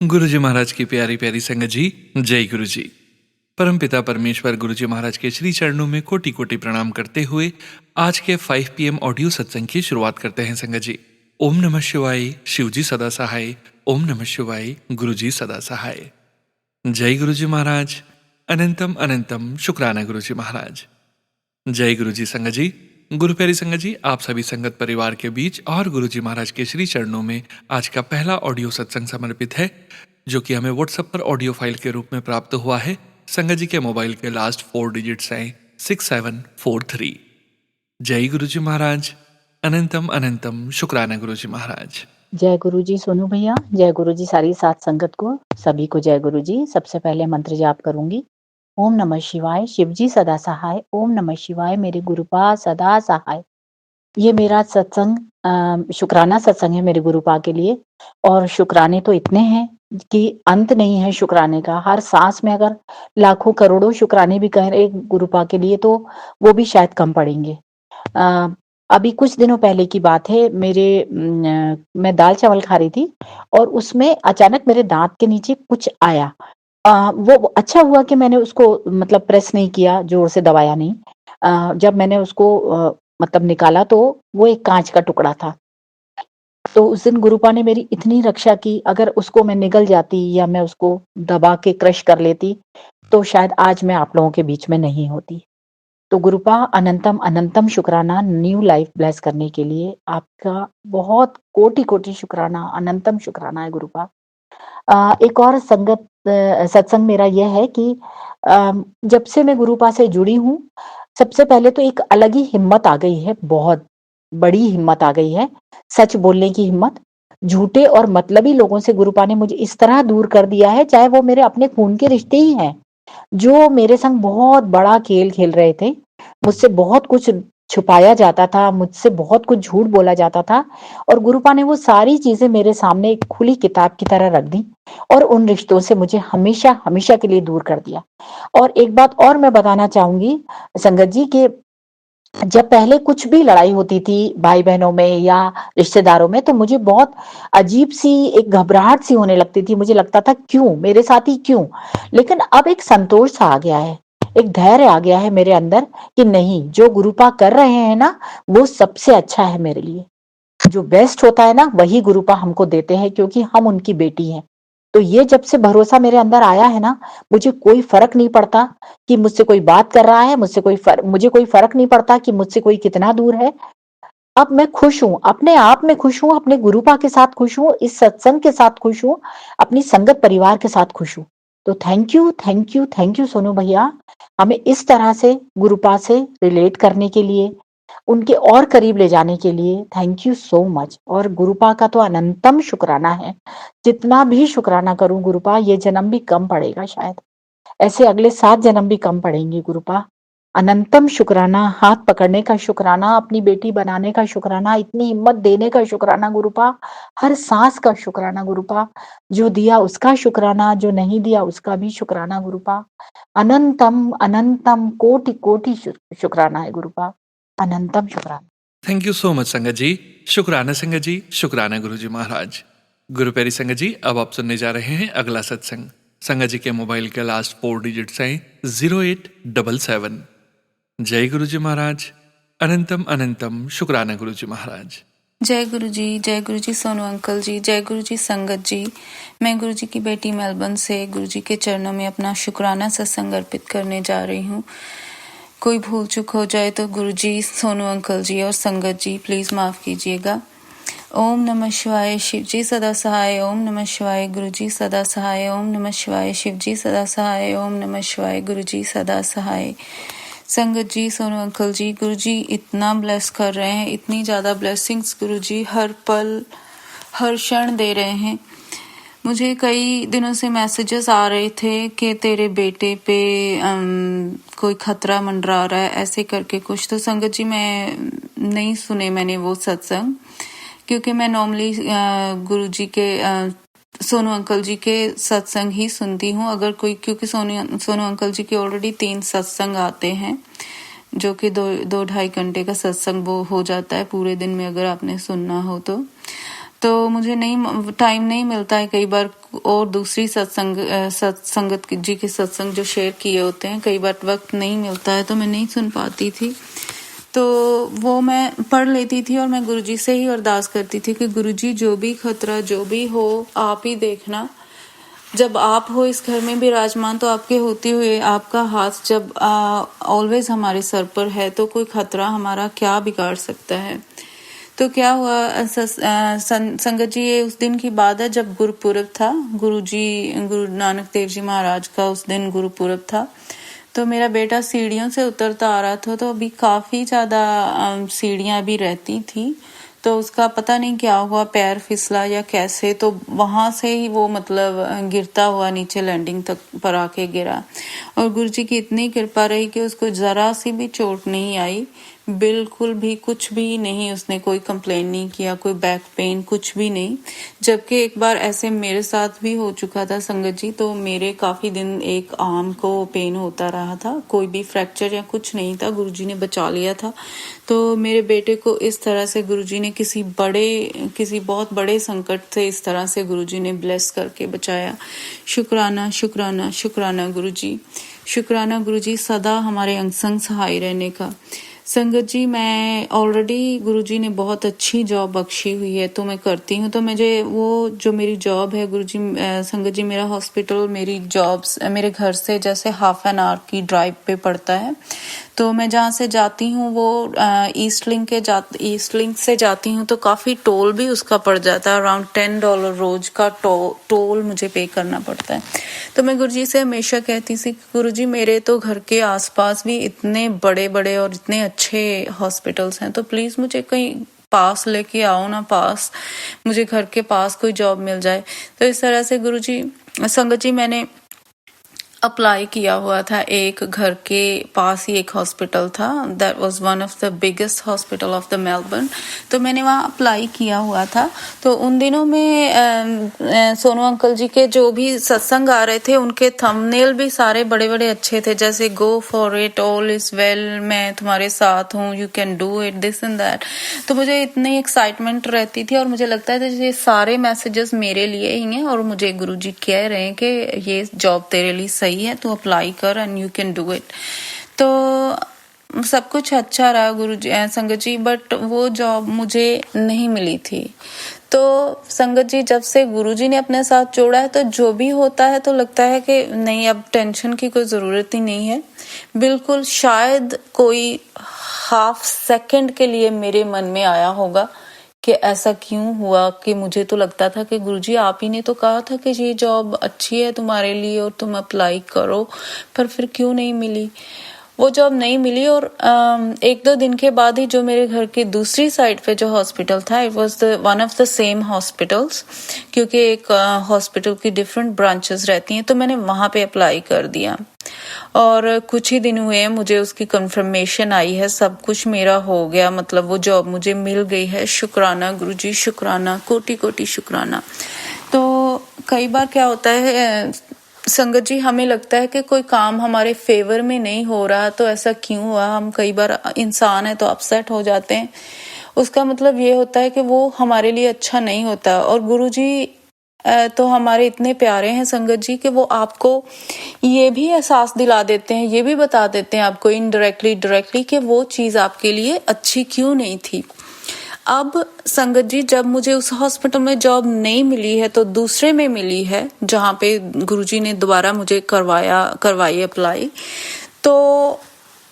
गुरु जी महाराज की प्यारी प्यारी संगत जी, जय गुरु जी। परमपिता परमेश्वर गुरु जी महाराज के श्री चरणों में कोटि कोटि प्रणाम करते हुए आज के 5 PM ऑडियो सत्संग की शुरुआत करते हैं संगत जी। ओम नमः शिवाय, शिव जी सदा सहाय। ओम नमः शिवाय, गुरु जी सदा सहाय। जय गुरु जी महाराज। अनंतम अनंतम शुक्राना गुरु जी महाराज। जय गुरु जी संगत जी। गुरु प्यारी संगत जी, आप सभी संगत परिवार के बीच और गुरु जी महाराज के श्री चरणों में आज का पहला ऑडियो सत्संग समर्पित है, जो कि हमें व्हाट्सएप पर ऑडियो फाइल के रूप में प्राप्त हुआ है। संगत जी के मोबाइल के लास्ट 4 डिजिट्स हैं 6743। जय गुरु जी महाराज। अनंतम अनंतम शुक्राना गुरु जी महाराज। जय गुरु जी सोनू भैया, जय गुरु जी सारी साथ संगत को, सभी को जय गुरु जी। सबसे पहले मंत्र जाप करूंगी। ओम नमः शिवाय, शिव जी सदा सहाय। ओम नमः शिवाय, मेरे गुरुपा सदा सहाय। ये मेरा सत्संग शुक्राना सत्संग है मेरे गुरुपा के लिए, और शुक्राने तो इतने हैं कि अंत नहीं है शुक्राने का। हर सांस में अगर लाखों करोड़ों शुक्राने भी कह रहे गुरुपा के लिए तो वो भी शायद कम पड़ेंगे। अभी कुछ दिनों पहले की बात है, मैं दाल चावल खा रही थी और उसमें अचानक मेरे दांत के नीचे कुछ आया। वो अच्छा हुआ कि मैंने उसको मतलब प्रेस नहीं किया, जोर से दबाया नहीं। जब मैंने उसको मतलब निकाला तो वो एक कांच का टुकड़ा था। तो उस दिन गुरुपा ने मेरी इतनी रक्षा की, अगर उसको मैं निगल जाती या मैं उसको दबा के क्रश कर लेती तो शायद आज मैं आप लोगों के बीच में नहीं होती। तो गुरुपा अनंतम अनंतम शुक्राना, न्यू लाइफ ब्लेस करने के लिए आपका बहुत कोटि कोटि शुक्राना, अनंतम शुक्राना है गुरुपा। एक और सत्संग मेरा यह है कि जब से मैं गुरुपा से जुड़ी हूँ, सबसे पहले तो एक अलग ही हिम्मत आ गई है, बहुत बड़ी हिम्मत आ गई है, सच बोलने की हिम्मत। झूठे और मतलबी लोगों से गुरुपा ने मुझे इस तरह दूर कर दिया है, चाहे वो मेरे अपने खून के रिश्ते ही हैं, जो मेरे संग बहुत बड़ा खेल खेल रहे थे। मुझसे बहुत कुछ छुपाया जाता था, मुझसे बहुत कुछ झूठ बोला जाता था, और गुरुपा ने वो सारी चीजें मेरे सामने एक खुली किताब की तरह रख दी और उन रिश्तों से मुझे हमेशा हमेशा के लिए दूर कर दिया। और एक बात और मैं बताना चाहूंगी संगत जी के, जब पहले कुछ भी लड़ाई होती थी भाई बहनों में या रिश्तेदारों में, तो मुझे बहुत अजीब सी एक घबराहट सी होने लगती थी। मुझे लगता था क्यों मेरे साथ ही क्यों। लेकिन अब एक संतोष सा आ गया है, एक धैर्य आ गया है मेरे अंदर कि नहीं, जो गुरुपा कर रहे हैं ना वो सबसे अच्छा है मेरे लिए। जो बेस्ट होता है ना वही गुरुपा हमको देते हैं, क्योंकि हम उनकी बेटी हैं। तो ये जब से भरोसा मेरे अंदर आया है ना, मुझे कोई फर्क नहीं पड़ता कि मुझसे कोई बात कर रहा है, मुझे कोई फर्क नहीं पड़ता कि मुझसे कोई कितना दूर है। अब मैं खुश हूँ, अपने आप में खुश हूँ, अपने गुरुपा के साथ खुश हूँ, इस सत्संग के साथ खुश हूँ, अपनी संगत परिवार के साथ खुश हूँ। तो thank you thank you thank you Sonu भैया, हमें इस तरह से गुरुपा से रिलेट करने के लिए, उनके और करीब ले जाने के लिए थैंक यू सो मच। और गुरुपा का तो अनंतम शुक्राना है, जितना भी शुक्राना करूं गुरुपा, ये जन्म भी कम पड़ेगा शायद, ऐसे अगले 7 जन्म भी कम पड़ेंगे गुरुपा। अनंतम शुक्राना, हाथ पकड़ने का शुक्राना, अपनी बेटी बनाने का शुक्राना, इतनी हिम्मत देने का शुक्राना गुरुपा, हर सांस का शुक्राना गुरुपा, जो दिया उसका शुक्राना, जो नहीं दिया उसका भी शुक्राना गुरुपा। अनंतम अनंतम कोटि कोटि शुक्राना है गुरुपा, अनंतम शुक्राना। थैंक यू सो मच संगत जी। शुक्राना संगत जी, शुक्राना गुरु जी महाराज। गुरु प्यारी संगत जी, अब आप सुनने जा रहे हैं अगला सत्संग। संगत जी के मोबाइल के लास्ट 4 डिजिट्स हैं 0877। जय गुरु जी महाराज। अनंतम अनंतम शुक्राना गुरु जी महाराज। जय गुरु जी सोनू अंकल जी, जय गुरु जी संगत जी। मैं गुरु जी की बेटी मेलबर्न से गुरु जी के चरणों में अपना शुक्राना सत्संग अर्पित करने जा रही हूँ। कोई भूल चूक हो जाए तो गुरु जी, सोनू अंकल जी और संगत जी प्लीज माफ कीजिएगा। ओम नमः शिवाय, शिव जी सदा सहाय। ओम नमः शिवाय, गुरु जी सदा सहाय। ओम नमः शिवाय, शिव जी सदा सहाय। ओम नमः शिवाय, गुरु जी सदा सहाय। संगत जी, सोनू अंकल जी, गुरु जी इतना ब्लेस कर रहे हैं, इतनी ज्यादा ब्लेसिंग्स गुरु जी हर पल हर क्षण दे रहे हैं। मुझे कई दिनों से मैसेजेस आ रहे थे कि तेरे बेटे पे कोई खतरा मंडरा रहा है, ऐसे करके कुछ। तो संगत जी मैं नहीं सुने मैंने वो सत्संग, क्योंकि मैं नॉर्मली गुरु जी के सोनू अंकल जी के सत्संग ही सुनती हूँ। अगर कोई, क्योंकि सोनू अंकल जी के ऑलरेडी 3 सत्संग आते हैं, जो कि 2-2.5 घंटे का सत्संग वो हो जाता है पूरे दिन में अगर आपने सुनना हो तो तो मुझे नहीं टाइम नहीं मिलता है कई बार, और दूसरी सत्संगत जी के सत्संग जो शेयर किए होते हैं कई बार वक्त नहीं मिलता है तो मैं नहीं सुन पाती थी। तो वो मैं पढ़ लेती थी और मैं गुरुजी से ही अरदास करती थी कि गुरुजी जो भी खतरा जो भी हो आप ही देखना, जब आप हो इस घर में विराजमान तो आपके होते हुए आपका हाथ जब ऑलवेज हमारे सर पर है तो कोई खतरा हमारा क्या बिगाड़ सकता है। तो क्या हुआ संगत जी, ये उस दिन की बात है जब गुरुपुरब था, गुरु नानक देव जी महाराज का उस दिन गुरुपुरब था। तो मेरा बेटा सीढ़ियों से उतरता आ रहा था, तो अभी काफी ज्यादा सीढ़ियां भी रहती थी, तो उसका पता नहीं क्या हुआ, पैर फिसला या कैसे, तो वहां से ही वो मतलब गिरता हुआ नीचे लैंडिंग तक पर आके गिरा। और गुरुजी की इतनी कृपा रही कि उसको जरा सी भी चोट नहीं आई, बिल्कुल भी कुछ भी नहीं, उसने कोई कंप्लेन नहीं किया, कोई बैक पेन कुछ भी नहीं। जबकि एक बार ऐसे मेरे साथ भी हो चुका था संगत जी, तो मेरे काफी दिन एक आर्म को पेन होता रहा था, कोई भी फ्रैक्चर या कुछ नहीं था, गुरुजी ने बचा लिया था। तो मेरे बेटे को इस तरह से गुरुजी ने किसी बहुत बड़े संकट से इस तरह से गुरुजी ने ब्लेस करके बचाया। शुक्राना शुक्राना शुक्राना गुरुजी, शुक्राना गुरुजी सदा हमारे अंग संग सहाय रहने का। संगत जी, मैं ऑलरेडी गुरुजी ने बहुत अच्छी जॉब बख्शी हुई है तो मैं करती हूँ, तो मुझे वो जो मेरी जॉब है गुरुजी, संगत जी मेरा हॉस्पिटल मेरी जॉब्स मेरे घर से जैसे हाफ एन आवर की ड्राइव पे पड़ता है। तो मैं जहाँ से जाती हूँ वो ईस्ट लिंक से जाती हूँ, तो काफी टोल भी उसका पड़ जाता है, अराउंड $10 रोज का टोल मुझे पे करना पड़ता है। तो मैं गुरुजी से हमेशा कहती थी गुरुजी मेरे तो घर के आसपास भी इतने बड़े बड़े और इतने अच्छे हॉस्पिटल्स हैं, तो प्लीज मुझे कहीं पास लेके आओ ना, पास मुझे घर के पास कोई जॉब मिल जाए। तो इस तरह से गुरुजी संगत जी मैंने अप्लाई किया हुआ था, एक घर के पास ही एक हॉस्पिटल था, that was one of the biggest hospital of the Melbourne. तो मैंने वहाँ अप्लाई किया हुआ था। तो उन दिनों में सोनू अंकल जी के जो भी सत्संग आ रहे थे उनके थंबनेल भी सारे बड़े बड़े अच्छे थे, जैसे go for it, all is well, मैं तुम्हारे साथ हूँ, you can do it, this and that. तो मुझे इतनी एक्साइटमेंट रहती थी और मुझे लगता था ये सारे मैसेजेस मेरे लिए ही हैं और मुझे गुरुजी कह रहे हैं कि ये जॉब तेरे लिए सही है, तो अप्लाई कर and you can do it. तो सब कुछ अच्छा रहा गुरुजी संगत जी, बट वो जॉब मुझे नहीं मिली थी। तो संगत जी जब से गुरुजी ने अपने साथ जोड़ा है तो जो भी होता है तो लगता है कि नहीं, अब टेंशन की कोई जरूरत ही नहीं है। बिल्कुल शायद कोई हाफ सेकंड के लिए मेरे मन में आया होगा कि ऐसा क्यों हुआ, कि मुझे तो लगता था कि गुरुजी आप ही ने तो कहा था कि ये जॉब अच्छी है तुम्हारे लिए और तुम अप्लाई करो, पर फिर क्यों नहीं मिली। वो जॉब नहीं मिली और 1-2 दिन के बाद ही जो मेरे घर की दूसरी साइड पे जो हॉस्पिटल था, it was one of the same hospitals, क्योंकि एक हॉस्पिटल की डिफरेंट ब्रांचेस रहती हैं, तो मैंने वहां पे अप्लाई कर दिया और कुछ ही दिन हुए मुझे उसकी कंफर्मेशन आई है, सब कुछ मेरा हो गया, मतलब वो जॉब मुझे मिल गई है। शुक्राना गुरुजी, शुक्राना, कोटि कोटि शुक्राना। तो कई बार क्या होता है संगत जी, हमें लगता है कि कोई काम हमारे फेवर में नहीं हो रहा, तो ऐसा क्यों हुआ। हम कई बार इंसान है तो अपसेट हो जाते हैं, उसका मतलब ये होता है कि वो हमारे लिए अच्छा नहीं होता। और गुरुजी तो हमारे इतने प्यारे हैं संगत जी कि वो आपको ये भी एहसास दिला देते हैं, ये भी बता देते हैं आपको इनडायरेक्टली डायरेक्टली कि वो चीज आपके लिए अच्छी क्यों नहीं थी। अब संगत जी जब मुझे उस हॉस्पिटल में जॉब नहीं मिली है तो दूसरे में मिली है, जहाँ पे गुरुजी ने दोबारा मुझे करवाई अप्लाई। तो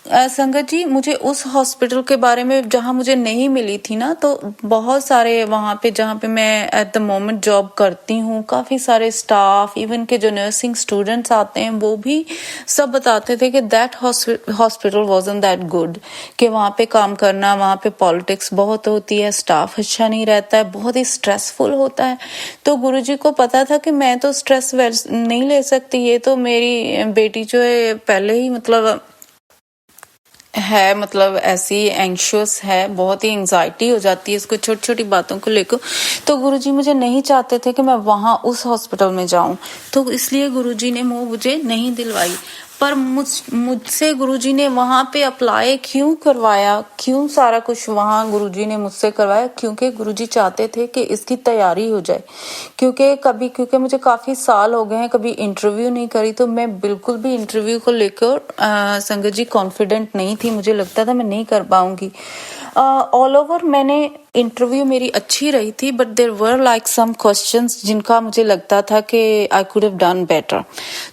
संगत जी मुझे उस हॉस्पिटल के बारे में जहां मुझे नहीं मिली थी ना, तो बहुत सारे वहां पे जहां पे मैं एट द मोमेंट जॉब करती हूँ, काफी सारे स्टाफ, इवन के जो नर्सिंग स्टूडेंट्स आते हैं वो भी सब बताते थे कि that hospital wasn't that good, कि वहां पे काम करना, वहां पे पॉलिटिक्स बहुत होती है, स्टाफ अच्छा नहीं रहता है, बहुत ही स्ट्रेसफुल होता है। तो गुरुजी को पता था कि मैं तो स्ट्रेस नहीं ले सकती, ये तो मेरी बेटी जो है पहले ही मतलब ऐसी एंग्शियस है, बहुत ही एंजाइटी हो जाती है इसको छोटी छोटी बातों को लेकर। तो गुरुजी मुझे नहीं चाहते थे कि मैं वहां उस हॉस्पिटल में जाऊं, तो इसलिए गुरुजी ने मुझे नहीं दिलवाई। पर मुझसे गुरुजी ने वहां पे अप्लाई क्यों करवाया, क्यों सारा कुछ वहां गुरुजी ने मुझसे करवाया, क्योंकि गुरुजी चाहते थे कि इसकी तैयारी हो जाए। क्योंकि मुझे काफी साल हो गए हैं कभी इंटरव्यू नहीं करी, तो मैं बिल्कुल भी इंटरव्यू को लेकर संगत जी कॉन्फिडेंट नहीं थी। मुझे लगता था मैं नहीं कर पाऊंगी। ऑल ओवर मैंने इंटरव्यू मेरी अच्छी रही थी, but there were like some questions जिनका मुझे लगता था कि I could have done better.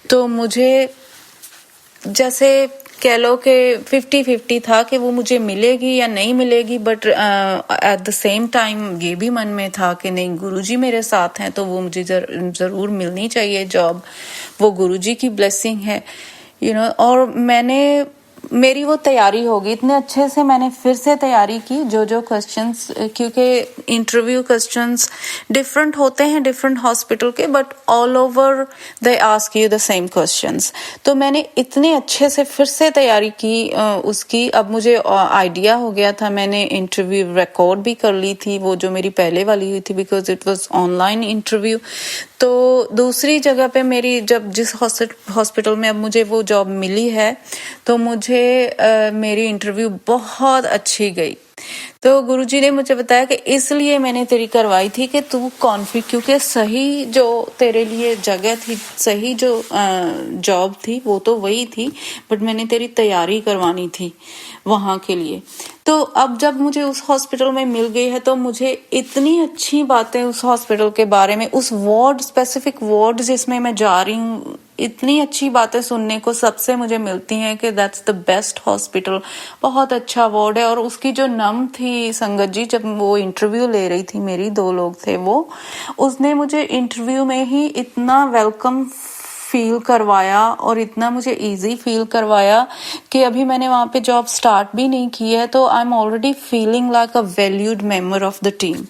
तो मुझे जैसे कह लो कि 50-50 था कि वो मुझे मिलेगी या नहीं मिलेगी, but at the same time ये भी मन में था कि नहीं, गुरुजी मेरे साथ हैं तो वो मुझे जरूर मिलनी चाहिए जॉब। वो गुरुजी की ब्लेसिंग है, यू नो। और मेरी वो तैयारी होगी, इतने अच्छे से मैंने फिर से तैयारी की जो क्वेश्चंस, क्योंकि इंटरव्यू क्वेश्चंस डिफरेंट होते हैं डिफरेंट हॉस्पिटल के, but all over they ask you the same questions. तो मैंने इतने अच्छे से फिर से तैयारी की उसकी। अब मुझे आइडिया हो गया था, मैंने इंटरव्यू रिकॉर्ड भी कर ली थी, वो जो मेरी पहले वाली हुई थी, because it was online interview. तो दूसरी जगह पे मेरी जब जिस हॉस्पिटल में अब मुझे वो जॉब मिली है, तो मुझे मेरी इंटरव्यू बहुत अच्छी गई। तो गुरुजी ने मुझे बताया कि इसलिए मैंने तेरी करवाई थी कि तू क्योंकि सही जो तेरे लिए जगह थी, सही जो जॉब थी वो तो वही थी, बट मैंने तेरी तैयारी करवानी थी वहां के लिए। तो अब जब मुझे उस हॉस्पिटल में मिल गई है, तो मुझे इतनी अच्छी बातें उस हॉस्पिटल के बारे में, उस वार्ड, स्पेसिफिक वार्ड जिसमें मैं जा रही हूँ, इतनी अच्छी बातें सुनने को सबसे मुझे मिलती हैं कि दैट्स द बेस्ट हॉस्पिटल, बहुत अच्छा वार्ड है। और उसकी जो नम थी संगत जी, जब वो इंटरव्यू ले रही थी मेरी, 2 लोग थे वो, उसने मुझे इंटरव्यू में ही इतना वेलकम फील करवाया और इतना मुझे इजी फील करवाया कि अभी मैंने वहां पे जॉब स्टार्ट भी नहीं की है, तो I am already feeling like a valued member of the team.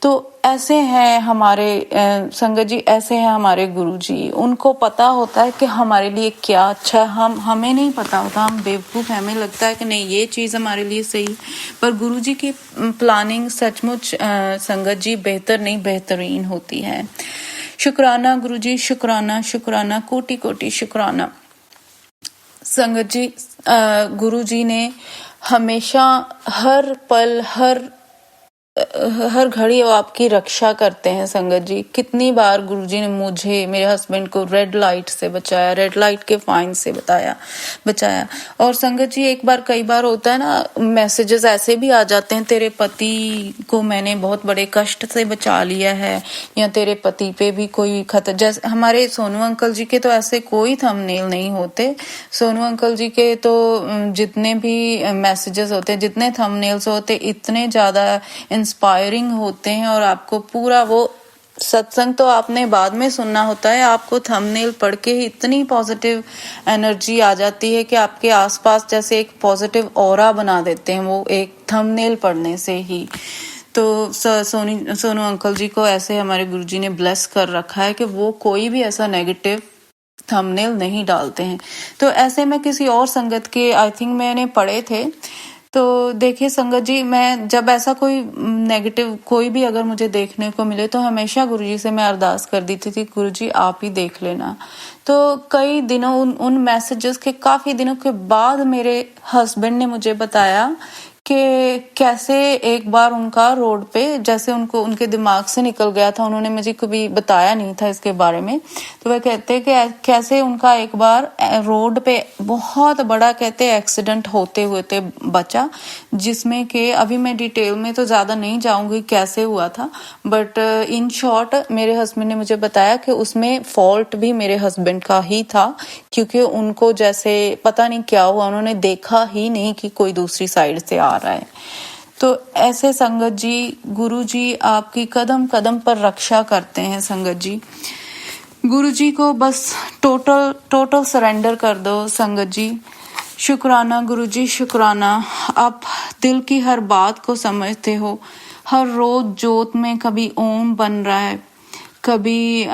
तो ऐसे हैं हमारे संगत जी, ऐसे हैं हमारे गुरुजी। उनको पता होता है कि हमारे लिए क्या अच्छा है, हमें नहीं पता होता, हम बेवकूफ हैं, हमें लगता है कि नहीं ये चीज हमारे लिए सही, पर गुरुजी की प्लानिंग सचमुच संगत जी बेहतर नहीं बेहतरीन होती है। शुक्राना गुरुजी, शुक्राना, शुक्राना, कोटि कोटि शुक्राना। संगत जी, गुरुजी ने हमेशा हर पल हर घड़ी वो आपकी रक्षा करते हैं। संगत जी, कितनी बार गुरुजी ने मुझे, मेरे हस्बैंड को रेड लाइट से बचाया, रेड लाइट के फाइन से बचाया। और संगत जी, कई बार होता है ना, मैसेजेस ऐसे भी आ जाते हैं, तेरे पति को मैंने बहुत बड़े कष्ट से बचा लिया है, या तेरे पति पे भी कोई खतरा। जैसे हमारे सोनू अंकल जी के तो ऐसे कोई थंबनेल नहीं होते। सोनू अंकल जी के तो जितने भी मैसेजेस होते हैं, जितने थंबनेल्स होते, इतने ज्यादा इंस्पायरिंग होते हैं। और आपको पूरा वो सत्संग तो आपने बाद में सुनना होता है, आपको थंबनेल पढ़ के ही इतनी पॉजिटिव एनर्जी आ जाती है कि आपके आसपास जैसे एक पॉजिटिव ऑरा बना देते हैं वो एक थंबनेल पढ़ने से ही। तो सोनू अंकल जी को ऐसे हमारे गुरुजी ने ब्लेस कर रखा है कि वो कोई भी ऐसा नेगेटिव थंबनेल नहीं डालते हैं। तो ऐसे में किसी और संगत के आई थिंक मैंने पढ़े थे, तो देखिए संगत जी, मैं जब ऐसा कोई नेगेटिव कोई भी अगर मुझे देखने को मिले, तो हमेशा गुरुजी से मैं अरदास कर दी थी, गुरुजी आप ही देख लेना। तो कई दिनों उन मैसेजेस के काफी दिनों के बाद मेरे हस्बैंड ने मुझे बताया कि कैसे एक बार उनका रोड पे, जैसे उनके दिमाग से निकल गया था, उन्होंने मुझे कभी बताया नहीं था इसके बारे में। तो वह कहते हैं कि कैसे उनका एक बार रोड पे बहुत बड़ा कहते एक्सीडेंट होते हुए थे बचा, जिसमें कि अभी मैं डिटेल में तो ज्यादा नहीं जाऊंगी कैसे हुआ था, बट इन शॉर्ट मेरे हस्बैंड ने मुझे बताया कि उसमें फॉल्ट भी मेरे हस्बैंड का ही था, क्योंकि उनको जैसे पता नहीं क्या हुआ, उन्होंने देखा ही नहीं कि कोई दूसरी साइड से आ रहा है। तो ऐसे संगत जी, गुरु जी आपकी कदम कदम पर रक्षा करते हैं। संगत जी, गुरु जी को बस टोटल सरेंडर कर दो। संगत जी, शुक्राना गुरु जी, शुक्राना। आप दिल की हर बात को समझते हो। हर रोज जोत में कभी ओम बन रहा है, कभी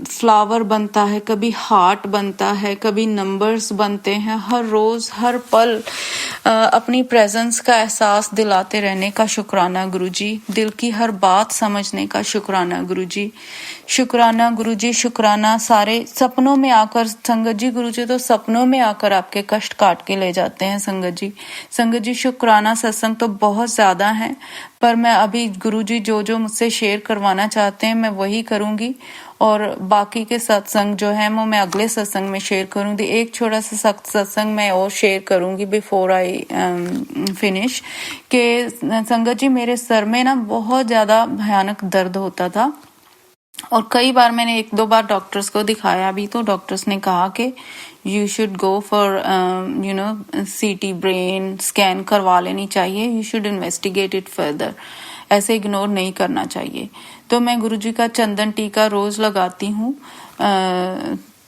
फ्लावर बनता है, कभी हार्ट बनता है, कभी नंबर्स बनते हैं। हर रोज़ हर पल अपनी प्रेजेंस का एहसास दिलाते रहने का शुक्राना गुरुजी। दिल की हर बात समझने का शुक्राना गुरुजी। शुक्राना गुरुजी, शुक्राना। सारे सपनों में आकर संगत जी, गुरुजी तो सपनों में आकर आपके कष्ट काट के ले जाते हैं संगत जी। संगत जी, शुक्राना सत्संग तो बहुत ज़्यादा है, पर मैं अभी गुरुजी जो जो मुझसे शेयर करवाना चाहते हैं मैं वही करूँगी, और बाकी के सत्संग जो है वो मैं अगले सत्संग में शेयर करूँगी। एक छोटा सा सत्संग मैं और शेयर करूँगी बिफोर आई फिनिश के संगत जी, मेरे सर में ना बहुत ज़्यादा भयानक दर्द होता था, और कई बार मैंने 1-2 बार डॉक्टर्स को दिखाया भी, तो डॉक्टर्स ने कहा कि यू शुड गो फॉर सीटी ब्रेन स्कैन करवा लेनी चाहिए, you should investigate it further, ऐसे इग्नोर नहीं करना चाहिए। तो मैं गुरुजी का चंदन टीका रोज लगाती हूँ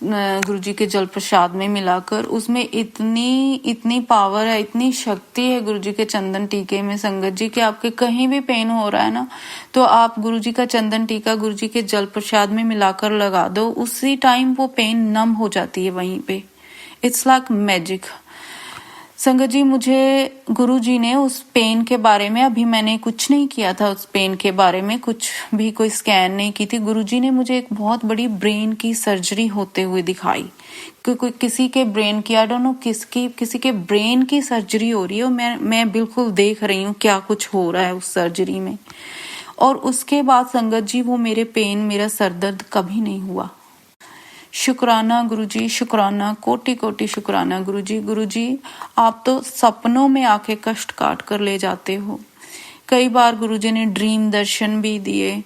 गुरुजी के जल प्रसाद में मिलाकर। उसमें इतनी पावर है, इतनी शक्ति है गुरुजी के चंदन टीके में संगत जी, कि आपके कहीं भी पेन हो रहा है ना, तो आप गुरुजी का चंदन टीका गुरुजी के जल प्रसाद में मिलाकर लगा दो, उसी टाइम वो पेन नम हो जाती है वहीं पे। इट्स लाइक मैजिक संगत जी। मुझे गुरुजी ने उस पेन के बारे में, अभी मैंने कुछ नहीं किया था उस पेन के बारे में, कुछ भी कोई स्कैन नहीं की थी। गुरुजी ने मुझे एक बहुत बड़ी ब्रेन की सर्जरी होते हुए दिखाई, कोई किसी के ब्रेन की, आई डोंट नो किसी के ब्रेन की सर्जरी हो रही है, और मैं बिल्कुल देख रही हूँ क्या कुछ हो रहा है उस सर्जरी में। और उसके बाद संगत जी वो मेरे पेन, मेरा सरदर्द कभी नहीं हुआ। शुक्राना गुरुजी, शुक्राना, कोटि कोटि शुक्राना गुरुजी। गुरुजी आप तो सपनों में आके कष्ट काट कर ले जाते हो। कई बार गुरुजी ने ड्रीम दर्शन भी दिए।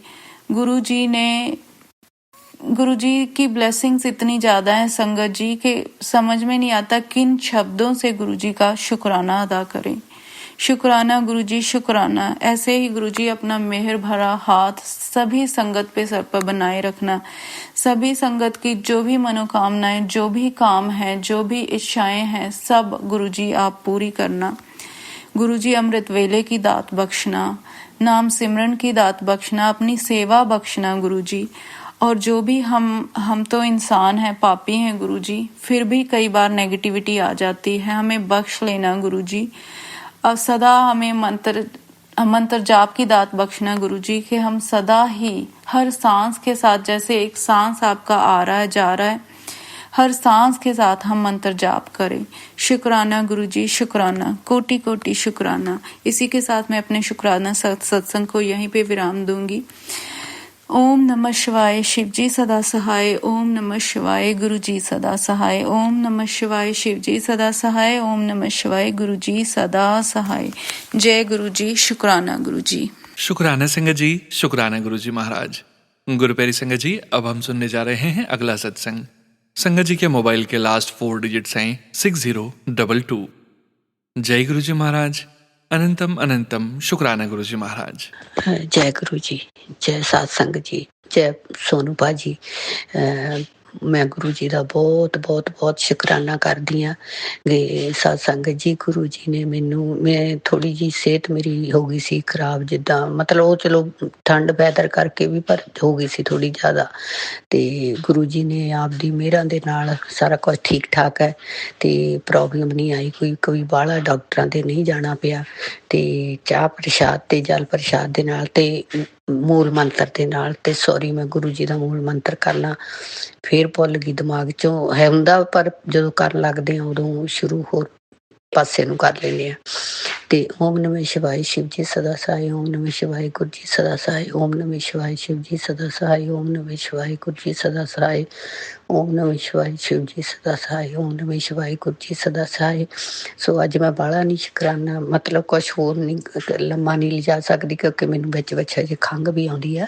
गुरुजी की ब्लेसिंग्स इतनी ज्यादा है संगत जी के समझ में नहीं आता किन शब्दों से गुरुजी का शुक्राना अदा करें। शुक्राना गुरुजी, शुक्राना। ऐसे ही गुरुजी अपना मेहर भरा हाथ सभी संगत पे सर पर बनाए रखना। सभी संगत की जो भी मनोकामनाएं, जो भी काम है, जो भी इच्छाएं हैं, सब गुरुजी आप पूरी करना। गुरुजी अमृत वेले की दात बख्शना, नाम सिमरन की दात बख्शना, अपनी सेवा बख्शना गुरुजी। और जो भी हम तो इंसान हैं, पापी हैं गुरुजी, फिर भी कई बार नेगेटिविटी आ जाती है, हमें बख्श लेना गुरुजी। अब सदा हमें मंत्र जाप की दात बख्शना गुरुजी, कि हम सदा ही हर सांस के साथ, जैसे एक सांस आपका आ रहा है जा रहा है, हर सांस के साथ हम मंत्र जाप करें। शुक्राना गुरुजी, शुक्राना, कोटि कोटि शुक्राना। इसी के साथ मैं अपने शुक्राना सत्संग को यहीं पे विराम दूंगी। ओम नमः शिवाय, शिवजी सदा सहाय। ओम नमः शिवाय, गुरुजी सदा सहाय। ओम नमः शिवाय, शिवजी सदा सहाय। ओम नमः शिवाय, गुरुजी सदा सहाय। जय गुरुजी, शुक्राना गुरुजी। शुक्राना संगत जी, शुक्राना गुरुजी महाराज। गुरु प्यारी संगत जी, अब हम सुनने जा रहे हैं अगला सत्संग। संगत जी के मोबाइल के लास्ट 4 डिजिट्स हैं 6022। जय गुरुजी महाराज। अनंतम अनंतम शुक्राना गुरुजी महाराज। जय गुरु जी, जय सत्संग जी, जय सोनू भाजी। मैं गुरु जी का बहुत बहुत बहुत शुकराना करदी हाँ कि सत्संग जी गुरु जी ने मैं थोड़ी जी सेहत मेरी हो गई सी खराब, जिदा मतलब वो चलो ठंड वैदर करके भी, पर हो गई सी थोड़ी ज़्यादा। तो गुरु जी ने आपदी मेहरां दे नाल सारा कुछ ठीक ठाक है, तो प्रॉब्लम नहीं आई कोई बाहला डॉक्टरां ते नहीं जाना पिया। तो चाह प्रसाद ते जल प्रसाद दे नाल ते मूल मंत्र दे नाल, ते सॉरी मैं गुरु जी का मूल मंत्र करना फिर भुल गई, दिमाग चों है हुंदा, पर जो कर लगदे आ उदों शुरू होर पासे नूं कर लैंदे आ। ते ओम नमः शिवाय, शिव जी सदा सहाय। ओम नमः शिवाय, गुरु जी सदा सहाय। ओम नमः शिवाय, शिव जी सदा सहाय। ओम नमः शिवाय, गुरु जी सदा सहाय। ओम नमः शिवाय, शिव जी सदा सहाय। ओम नमः शिवाय, गुरु जी सदा सहाय। सो अज मैं बाला नहीं शुकराना, मतलब कुछ होर नहीं लम्मा नहीं लिजा सकती, क्योंकि मैनूं विच विच अजे खंघ भी आउंदी आ,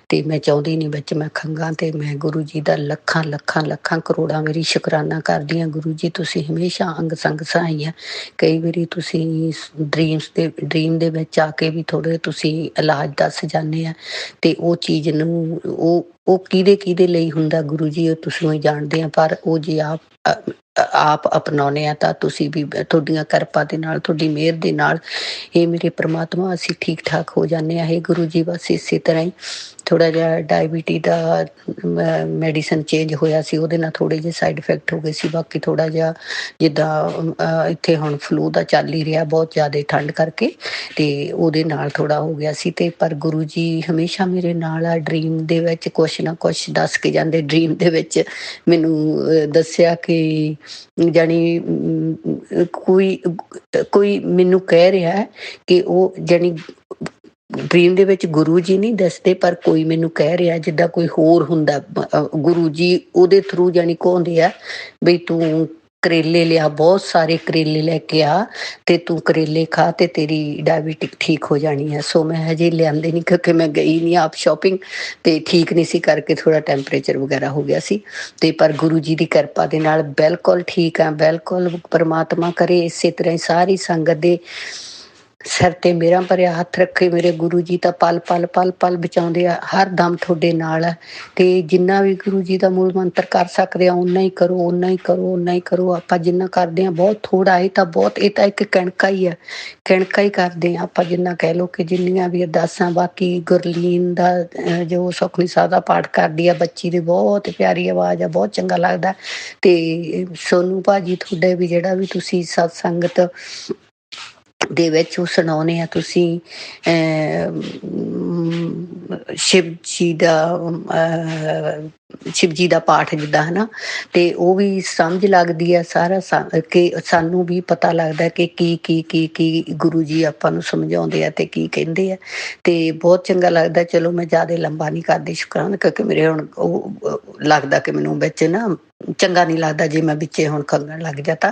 ते मैं चाहुंदी नहीं विच मैं खंघां। ते मैं गुरु जी दा लखां लखां लखां करोड़ां मेरी शुकराना करदी हां। गुरु जी तुसीं हमेशा अंग संग सहाई आ। कई वारी तुसीं ड्रीम ਦੇ ਵਿੱਚ ਆ ਕੇ ਵੀ ਥੋੜੇ ਤੁਸੀਂ ਇਲਾਜ ਦੱਸ ਜਾਂਦੇ ਆ, ਤੇ ਉਹ ਚੀਜ਼ ਨੂੰ ਉਹ ਕਿਹਦੇ ਲਈ ਹੁੰਦਾ ਗੁਰੂ ਜੀ, ਉਹ ਤੁਸੀਂ ਹੀ ਜਾਣਦੇ ਆ। ਪਰ ਉਹ ਜੇ ਆਪ ਅਪਣਾਉਂਦੇ ਆ ਤਾਂ ਤੁਸੀਂ ਵੀ ਤੁਹਾਡੀਆਂ ਕਿਰਪਾ ਦੇ ਨਾਲ, ਤੁਹਾਡੀ ਮਿਹਰ ਦੇ ਨਾਲ ਇਹ ਮੇਰੇ ਪ੍ਰਮਾਤਮਾ ਅਸੀਂ ਠੀਕ ਠਾਕ ਹੋ ਜਾਂਦੇ ਆ। ਇਹ ਗੁਰੂ ਜੀ ਬਸ ਇਸੇ ਤਰ੍ਹਾਂ ਹੀ ਥੋੜ੍ਹਾ ਜਿਹਾ ਡਾਇਬਿਟੀ ਦਾ ਮੈਡੀਸਨ ਚੇਂਜ ਹੋਇਆ ਸੀ, ਉਹਦੇ ਨਾਲ ਥੋੜ੍ਹੇ ਜਿਹੇ ਸਾਈਡ ਇਫੈਕਟ ਹੋ ਗਏ ਸੀ। ਬਾਕੀ ਥੋੜ੍ਹਾ ਜਿਹਾ ਜਿੱਦਾਂ ਇੱਥੇ ਹੁਣ ਫਲੂ ਦਾ ਚੱਲ ਹੀ ਰਿਹਾ ਬਹੁਤ ਜ਼ਿਆਦਾ ਠੰਡ ਕਰਕੇ, ਅਤੇ ਉਹਦੇ ਨਾਲ ਥੋੜ੍ਹਾ ਹੋ ਗਿਆ ਸੀ। ਅਤੇ ਪਰ ਗੁਰੂ ਜੀ ਹਮੇਸ਼ਾ ਮੇਰੇ ਨਾਲ ਆ। ਡਰੀਮ ਦੇ ਵਿੱਚ ਕੁਛ ਨਾ ਕੁਛ ਦੱਸ ਕੇ ਜਾਂਦੇ। ਡਰੀਮ ਦੇ ਵਿੱਚ ਮੈਨੂੰ ਦੱਸਿਆ ਕਿ ਜਾਣੀ ਕੋਈ ਮੈਨੂੰ ਕਹਿ ਰਿਹਾ ਹੈ ਕਿ ਉਹ ਜਾਣੀ ਡਰੀਮ ਦੇ ਵਿੱਚ ਗੁਰੂ ਜੀ ਨਹੀਂ ਦੱਸਦੇ, ਪਰ ਕੋਈ ਮੈਨੂੰ ਕਹਿ ਰਿਹਾ ਜਿੱਦਾਂ ਕੋਈ ਹੋਰ ਹੁੰਦਾ ਗੁਰੂ ਜੀ ਉਹਦੇ ਥਰੂ ਜਾਣੀ ਕਹਾਉਂਦੇ ਆ ਬਈ ਤੂੰ ਕਰੇਲੇ ਲਿਆ, ਬਹੁਤ ਸਾਰੇ ਕਰੇਲੇ ਲੈ ਕੇ ਆ ਤੇ ਤੂੰ ਕਰੇਲੇ ਖਾ ਤੇ ਤੇਰੀ ਡਾਇਬਟਿਕ ਠੀਕ ਹੋ ਜਾਣੀ ਹੈ। ਸੋ ਮੈਂ ਹਜੇ ਲਿਆਂਦੇ ਨਹੀਂ ਕਿਉਂਕਿ ਮੈਂ ਗਈ ਨਹੀਂ ਆਪ ਸ਼ਾਪਿੰਗ, ਤੇ ਠੀਕ ਨਹੀਂ ਸੀ ਕਰਕੇ ਥੋੜ੍ਹਾ ਟੈਂਪਰੇਚਰ ਵਗੈਰਾ ਹੋ ਗਿਆ ਸੀ। ਤੇ ਪਰ ਗੁਰੂ ਜੀ ਦੀ ਕਿਰਪਾ ਦੇ ਨਾਲ ਬਿਲਕੁਲ ਠੀਕ ਆ। ਬਿਲਕੁਲ ਪਰਮਾਤਮਾ ਕਰੇ ਇਸੇ ਤਰ੍ਹਾਂ ਹੀ ਸਾਰੀ ਸੰਗਤ ਦੇ ਸਿਰ ਤੇ ਮੇਰਾ ਭਰਿਆ ਹੱਥ ਰੱਖੇ। ਮੇਰੇ ਗੁਰੂ ਜੀ ਤਾਂ ਪਲ ਪਲ ਪਲ ਪਲ ਬਚਾਉਂਦੇ ਆ, ਹਰ ਦਮ ਤੁਹਾਡੇ ਨਾਲ ਆ। ਤੇ ਜਿੰਨਾ ਵੀ ਗੁਰੂ ਜੀ ਦਾ ਮੂਲ ਮੰਤਰ ਕਰ ਸਕਦੇ ਆ ਓਨਾ ਹੀ ਕਰੋ, ਓਨਾ ਹੀ ਕਰੋ, ਓਨਾ ਹੀ ਕਰੋ। ਆਪਾਂ ਜਿੰਨਾ ਕਰਦੇ ਆ ਬਹੁਤ ਥੋੜਾ, ਇਹ ਤਾਂ ਬਹੁਤ, ਇਹ ਤਾਂ ਇੱਕ ਕਣਕਾ ਹੀ ਆ, ਕਣਕਾ ਹੀ ਕਰਦੇ ਆ ਆਪਾਂ ਜਿੰਨਾ ਕਹਿ ਲਓ ਕਿ ਜਿੰਨੀਆਂ ਵੀ ਅਰਦਾਸਾਂ। ਬਾਕੀ ਗੁਰਲੀਨ ਦਾ ਜੋ ਸੁਖਮਨੀ ਸਾਹਿਬ ਦਾ ਪਾਠ ਕਰਦੀ ਆ ਬੱਚੀ ਦੀ, ਬਹੁਤ ਪਿਆਰੀ ਆਵਾਜ਼ ਆ, ਬਹੁਤ ਚੰਗਾ ਲੱਗਦਾ। ਤੇ ਸੋਨੂ ਭਾਜੀ ਤੁਹਾਡੇ ਵੀ ਜਿਹੜਾ ਵੀ ਤੁਸੀਂ ਸਤ ਸੰਗਤ ਦੇ ਵਿੱਚ ਉਹ ਸੁਣਾਉਂਦੇ ਆ ਤੁਸੀਂ ਸ਼ਿਵ ਜੀ ਦਾ ਪਾਠ ਜਿੱਦਾਂ ਹੈ ਨਾ, ਤੇ ਉਹ ਵੀ ਸਮਝ ਲੱਗਦੀ ਆ ਸਾਰਾ ਕਿ ਸਾਨੂੰ ਵੀ ਪਤਾ ਲੱਗਦਾ ਕਿ ਕੀ ਗੁਰੂ ਜੀ ਆਪਾਂ ਨੂੰ ਸਮਝਾਉਂਦੇ ਆ ਤੇ ਕੀ ਕਹਿੰਦੇ ਆ। ਤੇ ਬਹੁਤ ਚੰਗਾ ਲੱਗਦਾ। ਚਲੋ ਮੈਂ ਜ਼ਿਆਦਾ ਲੰਬਾ ਨਹੀਂ ਕਰਦੀ ਸ਼ੁਕਰਾਨਾ, ਕਿਉਂਕਿ ਮੇਰੇ ਹੁਣ ਉਹ ਲੱਗਦਾ ਕਿ ਮੈਨੂੰ ਵਿੱਚ ਨਾ ਚੰਗਾ ਨਹੀਂ ਲੱਗਦਾ ਜੇ ਮੈਂ ਵਿੱਚੇ ਹੁਣ ਖੰਗਣ ਲੱਗ ਜਾ ਤਾਂ।